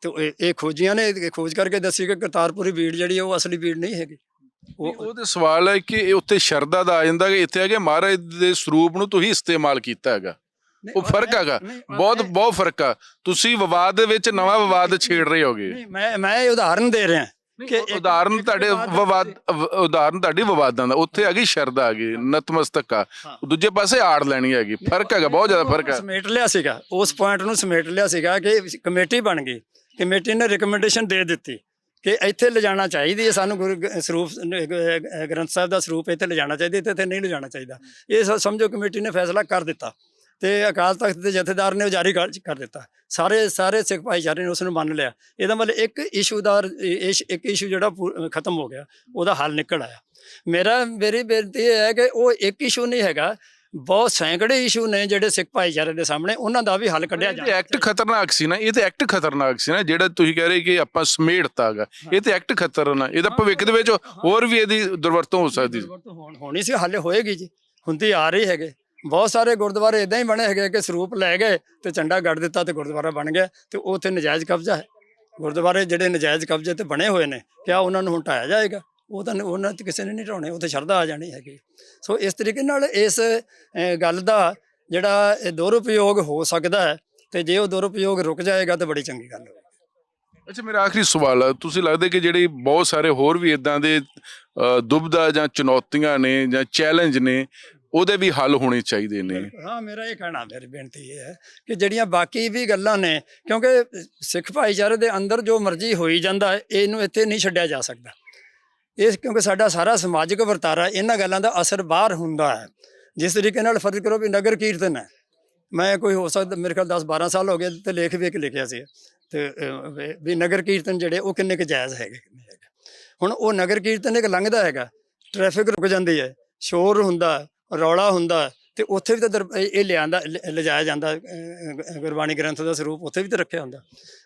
ਤੇ ਇਹ ਖੋਜੀਆਂ ਨੇ ਖੋਜ ਕਰਕੇ ਦੱਸੀ ਕਿ ਕਰਤਾਰਪੁਰੀ ਬੀੜ ਜਿਹੜੀ ਉਹ ਅਸਲੀ ਬੀੜ ਨਹੀਂ ਹੈਗੀ। ਉਹ ਤੇ ਸਵਾਲ ਹੈ ਕਿ ਇਹ ਉੱਥੇ ਸ਼ਰਧਾ ਦਾ ਆ ਜਾਂਦਾ ਕਿ ਇੱਥੇ ਹੈਗੇ ਮਹਾਰਾਜ ਦੇ ਸਰੂਪ ਨੂੰ ਤੁਸੀਂ ਇਸਤੇਮਾਲ ਕੀਤਾ ਹੈਗਾ, ਉਹ ਫਰਕ ਹੈਗਾ, ਬਹੁਤ ਫਰਕ ਆ। ਤੁਸੀਂ ਵਿਵਾਦ ਦੇ ਵਿੱਚ ਨਵਾਂ ਵਿਵਾਦ ਛੇੜ ਰਹੇ ਹੋਗੇ। ਮੈਂ ਇਹ ਉਦਾਹਰਨ ਦੇ ਰਿਹਾ ਕਿ ਉਦਾਹਰਨ ਤੁਹਾਡੀ ਵਿਵਾਦਾਂ ਦਾ, ਉੱਥੇ ਹੈਗੀ ਸ਼ਰਧਾ ਹੈਗੀ, ਨਤਮਸਤਕ ਆ, ਦੂਜੇ ਪਾਸੇ ਆੜ ਲੈਣੀ ਹੈਗੀ, ਫਰਕ ਹੈਗਾ, ਬਹੁਤ ਜ਼ਿਆਦਾ ਫਰਕ ਹੈ। ਸਮੇਟ ਲਿਆ ਸੀਗਾ, ਉਸ ਪੁਆਇੰਟ ਨੂੰ ਸਮੇਟ ਲਿਆ ਸੀਗਾ ਕਿ ਕਮੇਟੀ ਬਣ ਗਈ, ਕਮੇਟੀ ਨੇ ਰਿਕਮੈਂਡੇਸ਼ਨ ਦੇ ਦਿੱਤੀ ਕਿ ਇੱਥੇ ਲਿਜਾਣਾ ਚਾਹੀਦੀ ਹੈ ਸਾਨੂੰ ਸਰੂਪ ਗ੍ਰੰਥ ਸਾਹਿਬ ਦਾ ਸਰੂਪ ਇੱਥੇ ਲਿਜਾਣਾ ਚਾਹੀਦਾ, ਇੱਥੇ ਨਹੀਂ ਲਿਜਾਣਾ ਚਾਹੀਦਾ। ਇਹ ਸਮਝੋ ਕਮੇਟੀ ਨੇ ਫੈਸਲਾ ਕਰ ਦਿੱਤਾ ਤੇ ਅਕਾਲ ਤਖਤ ਦੇ ਜਥੇਦਾਰ ਨੇ ਉਹ ਜਾਰੀ ਕਰ ਦਿੱਤਾ। ਸਾਰੇ ਸਿੱਖ ਭਾਈਚਾਰੇ ਨੇ ਉਸ ਨੂੰ ਮੰਨ ਲਿਆ। ਇਹਦਾ ਮਤਲਬ ਇੱਕ ਇਸ਼ੂ ਜਿਹੜਾ ਖਤਮ ਹੋ ਗਿਆ, ਉਹਦਾ ਹੱਲ ਨਿਕਲ ਆਇਆ। ਮੇਰੀ ਬੇਨਤੀ ਇਹ ਹੈ ਕਿ ਉਹ ਇੱਕ ਇਸ਼ੂ ਨਹੀਂ ਹੈਗਾ, ਬਹੁਤ ਸੈਂਕੜੇ ਇਸ਼ੂ ਨੇ ਜਿਹੜੇ ਸਿੱਖ ਭਾਈਚਾਰੇ ਦੇ ਸਾਹਮਣੇ, ਉਹਨਾਂ ਦਾ ਵੀ ਹੱਲ ਕੱਢਿਆ ਜਾਵੇ। ਐਕਟ ਖਤਰਨਾਕ ਸੀ ਨਾ, ਇਹ ਤੇ ਐਕਟ ਖਤਰਨਾਕ ਸੀ ਨਾ, ਜਿਹੜਾ ਤੁਸੀਂ ਕਹਿ ਰਹੇ ਕਿ ਆਪਾਂ ਸਮੇਟਤਾ ਹੈਗਾ, ਇਹ ਤੇ ਐਕਟ ਖਤਰਨਾਕ, ਇਹਦਾ ਭਵਿੱਖ ਦੇ ਵਿੱਚ ਹੋਰ ਵੀ ਇਹਦੀ ਦੁਰਵਰਤੋਂ ਹੋ ਸਕਦੀ ਸੀ। ਹੋਣੀ ਸੀ, ਹੱਲ ਹੋਏਗੀ ਜੀ, ਹੁੰਦੀ ਆ ਰਹੀ ਹੈਗੇ। ਬਹੁਤ ਸਾਰੇ ਗੁਰਦੁਆਰੇ ਇਦਾਂ ਹੀ ਬਣੇ ਹੈਗੇ ਕਿ ਸਰੂਪ ਲੈ ਗਏ ਤੇ ਝੰਡਾ ਗੱਡ ਦਿੱਤਾ ਤੇ ਗੁਰਦੁਆਰਾ ਬਣ ਗਿਆ, ਤੇ ਉਹ ਉੱਥੇ ਨਜਾਇਜ਼ ਕਬਜ਼ਾ ਹੈ। ਗੁਰਦੁਆਰੇ ਜਿਹੜੇ ਨਜਾਇਜ਼ ਕਬਜ਼ੇ ਤੇ ਬਣੇ ਹੋਏ ਨੇ, ਕਿਆ ਉਹਨਾਂ ਨੂੰ ਹੁਣ ਢਾਇਆ ਜਾਏਗਾ? ਉਹ ਤਾਂ ਉਹਨਾਂ 'ਤੇ ਕਿਸੇ ਨੇ ਨਹੀਂ ਢਾਉਣੇ, ਉੱਥੇ ਸ਼ਰਧਾ ਆ ਜਾਣੀ ਹੈਗੀ। ਸੋ ਇਸ ਤਰੀਕੇ ਨਾਲ ਇਸ ਗੱਲ ਦਾ ਜਿਹੜਾ ਦੁਰਉਪਯੋਗ ਹੋ ਸਕਦਾ ਹੈ, ਤੇ ਜੇ ਉਹ ਦੁਰਉਪਯੋਗ ਰੁਕ ਜਾਏਗਾ ਤਾਂ ਬੜੀ ਚੰਗੀ ਗੱਲ ਹੋਵੇਗੀ। ਅੱਛਾ, ਮੇਰਾ ਆਖਰੀ ਸਵਾਲ ਹੈ, ਤੁਸੀਂ ਲੱਗਦਾ ਕਿ ਜਿਹੜੀ ਬਹੁਤ ਸਾਰੇ ਹੋਰ ਵੀ ਇਦਾਂ ਦੇ ਦੁਬਿਧਾ ਜਾਂ ਚੁਣੌਤੀਆਂ ਨੇ ਜਾਂ ਚੈਲੰਜ ਨੇ, ਉਹਦੇ ਵੀ ਹੱਲ ਹੋਣੇ ਚਾਹੀਦੇ ਨੇ? ਹਾਂ, ਮੇਰੀ ਬੇਨਤੀ ਇਹ ਹੈ ਕਿ ਜਿਹੜੀਆਂ ਬਾਕੀ ਵੀ ਗੱਲਾਂ ਨੇ, ਕਿਉਂਕਿ ਸਿੱਖ ਭਾਈਚਾਰੇ ਦੇ ਅੰਦਰ ਜੋ ਮਰਜ਼ੀ ਹੋਈ ਜਾਂਦਾ, ਇਹਨੂੰ ਇੱਥੇ ਨਹੀਂ ਛੱਡਿਆ ਜਾ ਸਕਦਾ। ਕਿਉਂਕਿ ਸਾਡਾ ਸਾਰਾ ਸਮਾਜਿਕ ਵਰਤਾਰਾ ਇਹਨਾਂ ਗੱਲਾਂ ਦਾ ਅਸਰ ਬਾਹਰ ਹੁੰਦਾ ਹੈ। ਜਿਸ ਤਰੀਕੇ ਨਾਲ ਫਰਜ਼ ਕਰੋ ਵੀ ਨਗਰ ਕੀਰਤਨ ਹੈ, ਮੈਂ ਕੋਈ ਹੋ ਸਕਦਾ ਮੇਰੇ ਖਿਆਲ 10-12 ਸਾਲ ਹੋ ਗਏ ਤੇ ਲੇਖ ਵੀ ਇੱਕ ਲਿਖਿਆ ਸੀ, ਤੇ ਵੀ ਨਗਰ ਕੀਰਤਨ ਜਿਹੜੇ ਉਹ ਕਿੰਨੇ ਕੁ ਜਾਇਜ਼ ਹੈਗੇ, ਕਿੰਨੇ ਹੈਗੇ। ਹੁਣ ਉਹ ਨਗਰ ਕੀਰਤਨ ਇੱਕ ਲੰਘਦਾ ਹੈਗਾ, ਟ੍ਰੈਫਿਕ ਰੁਕ ਜਾਂਦੀ ਹੈ, ਸ਼ੋਰ ਹੁੰਦਾ, ਰੌਲਾ ਹੁੰਦਾ, ਤੇ ਉੱਥੇ ਵੀ ਤਾਂ ਇਹ ਲਿਜਾਇਆ ਜਾਂਦਾ ਗੁਰਬਾਣੀ ਗ੍ਰੰਥ ਦਾ ਸਰੂਪ, ਉੱਥੇ ਵੀ ਤਾਂ ਰੱਖਿਆ ਹੁੰਦਾ।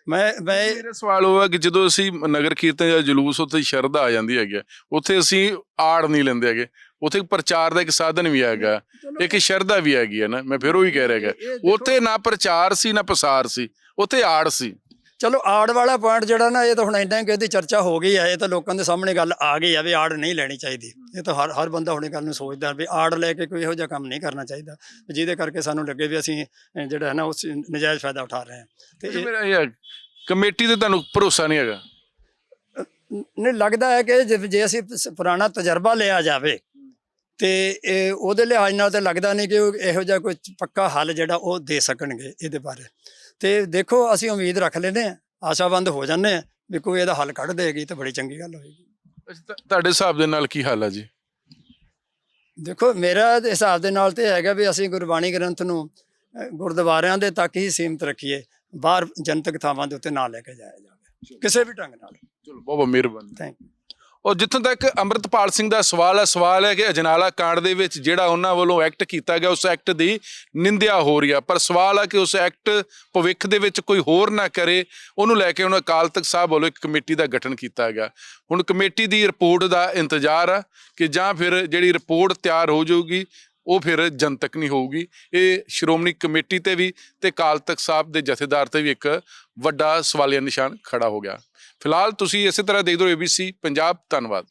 ਮੇਰਾ ਸਵਾਲ ਉਹ ਹੈ ਕਿ ਜਦੋਂ ਅਸੀਂ ਨਗਰ ਕੀਰਤਨ ਜਾਂ ਜਲੂਸ, ਉੱਥੇ ਸ਼ਰਧਾ ਆ ਜਾਂਦੀ ਹੈਗੀ, ਉੱਥੇ ਅਸੀਂ ਆੜ ਨਹੀਂ ਲੈਂਦੇ ਹੈਗੇ, ਉੱਥੇ ਪ੍ਰਚਾਰ ਦਾ ਇੱਕ ਸਾਧਨ ਵੀ ਹੈਗਾ, ਇੱਕ ਸ਼ਰਧਾ ਵੀ ਹੈਗੀ ਹੈ ਨਾ। ਮੈਂ ਫਿਰ ਉਹੀ ਕਹਿ ਰਿਹਾ ਹੈਗਾ, ਉੱਥੇ ਨਾ ਪ੍ਰਚਾਰ ਸੀ ਨਾ ਪ੍ਰਸਾਰ ਸੀ, ਉੱਥੇ ਆੜ ਸੀ। ਚਲੋ ਆੜ ਵਾਲਾ ਪੁਆਇੰਟ ਜਿਹੜਾ ਨਾ, ਇਹ ਤਾਂ ਹੁਣ ਇੰਨਾ ਕਿ ਇਹਦੀ ਚਰਚਾ ਹੋ ਗਈ ਹੈ, ਇਹ ਤਾਂ ਲੋਕਾਂ ਦੇ ਸਾਹਮਣੇ ਗੱਲ ਆ ਗਈ ਹੈ ਵੀ ਆੜ ਨਹੀਂ ਲੈਣੀ ਚਾਹੀਦੀ। ਇਹ ਤਾਂ ਹਰ ਬੰਦਾ ਹੁਣ ਇਹ ਗੱਲ ਨੂੰ ਸੋਚਦਾ ਵੀ ਆੜ ਲੈ ਕੇ ਕੋਈ ਇਹੋ ਜਿਹਾ ਕੰਮ ਨਹੀਂ ਕਰਨਾ ਚਾਹੀਦਾ, ਜਿਹਦੇ ਕਰਕੇ ਸਾਨੂੰ ਲੱਗੇ ਵੀ ਅਸੀਂ ਜਿਹੜਾ ਹੈ ਨਾ ਉਸ ਨਜਾਇਜ਼ ਫਾਇਦਾ ਉਠਾ ਰਹੇ ਹਾਂ। ਤੇ ਮੇਰਾ ਇਹ ਕਮੇਟੀ ਤੇ ਤੁਹਾਨੂੰ ਭਰੋਸਾ ਨਹੀਂ ਹੈਗਾ? ਨਹੀਂ, ਲੱਗਦਾ ਹੈ ਕਿ ਜੇ ਅਸੀਂ ਪੁਰਾਣਾ ਤਜਰਬਾ ਲਿਆ ਜਾਵੇ ਤੇ ਉਹਦੇ ਲਿਹਾਜ਼ ਨਾਲ ਤਾਂ ਲੱਗਦਾ ਨਹੀਂ ਕਿ ਉਹ ਇਹੋ ਜਿਹਾ ਕੋਈ ਪੱਕਾ ਹੱਲ ਜਿਹੜਾ ਉਹ ਦੇ ਸਕਣਗੇ ਇਹਦੇ ਬਾਰੇ। ਤੇ ਦੇਖੋ, ਅਸੀਂ ਉਮੀਦ ਰੱਖ ਲੈਂਦੇ ਹਾਂ, ਆਸ਼ਾਬੰਦ ਹੋ ਜਾਂਦੇ ਹਾਂ ਵੀ ਕੋਈ ਇਹਦਾ ਹੱਲ ਕੱਢ ਦੇਗੀ ਤਾਂ ਬੜੀ ਚੰਗੀ ਗੱਲ ਹੋਏਗੀ। ਤੁਹਾਡੇ ਹਿਸਾਬ ਦੇ ਨਾਲ ਕੀ ਹੱਲ ਹੈ ਜੀ? ਦੇਖੋ, ਮੇਰਾ ਹਿਸਾਬ ਦੇ ਨਾਲ ਤੇ ਹੈਗਾ ਵੀ ਅਸੀਂ ਗੁਰਬਾਣੀ ਗ੍ਰੰਥ ਨੂੰ ਗੁਰਦੁਆਰਿਆਂ ਦੇ ਤੱਕ ਹੀ ਸੀਮਿਤ ਰੱਖੀਏ, ਬਾਹਰ ਜਨਤਕ ਥਾਵਾਂ ਦੇ ਉੱਤੇ ਨਾ ਲੈ ਕੇ ਜਾਇਆ ਜਾਵੇ ਕਿਸੇ ਵੀ ਢੰਗ ਨਾਲ। ਚਲੋ, ਬਹੁਤ ਮਿਹਰਬਾਨੀ। Thank you. ਔਰ ਜਿੱਥੋਂ ਤੱਕ ਅੰਮ੍ਰਿਤਪਾਲ ਸਿੰਘ ਦਾ ਸਵਾਲ ਹੈ ਕਿ ਅਜਨਾਲਾ ਕਾਂਡ ਦੇ ਵਿੱਚ ਜਿਹੜਾ ਉਹਨਾਂ ਵੱਲੋਂ ਐਕਟ ਕੀਤਾ ਗਿਆ ਉਸ ਐਕਟ ਦੀ ਨਿੰਦਿਆ ਹੋ ਰਹੀ ਆ, ਪਰ ਸਵਾਲ ਆ ਕਿ ਉਸ ਐਕਟ ਭਵਿੱਖ ਦੇ ਵਿੱਚ ਕੋਈ ਹੋਰ ਨਾ ਕਰੇ, ਉਹਨੂੰ ਲੈ ਕੇ ਹੁਣ ਅਕਾਲ ਤਖਤ ਸਾਹਿਬ ਵੱਲੋਂ ਇੱਕ ਕਮੇਟੀ ਦਾ ਗਠਨ ਕੀਤਾ ਗਿਆ। ਹੁਣ ਕਮੇਟੀ ਦੀ ਰਿਪੋਰਟ ਦਾ ਇੰਤਜ਼ਾਰ ਆ ਕਿ ਜਾਂ ਫਿਰ ਜਿਹੜੀ ਰਿਪੋਰਟ ਤਿਆਰ ਹੋ ਜਾਊਗੀ ਉਹ ਫਿਰ ਜਨਤਕ ਨਹੀਂ ਹੋਊਗੀ। ਇਹ ਸ਼੍ਰੋਮਣੀ ਕਮੇਟੀ ਤੇ ਵੀ ਤੇ ਅਕਾਲ ਤਖਤ ਸਾਹਿਬ ਦੇ ਜਥੇਦਾਰ ਤੇ ਵੀ ਇੱਕ ਵੱਡਾ ਸਵਾਲੀਆ ਨਿਸ਼ਾਨ ਖੜਾ ਹੋ ਗਿਆ। ਫਿਲਹਾਲ ਤੁਸੀਂ ਇਸੇ ਤਰ੍ਹਾਂ ਦੇਖਦੇ ਰਹੋ ABC ਪੰਜਾਬ। ਧੰਨਵਾਦ।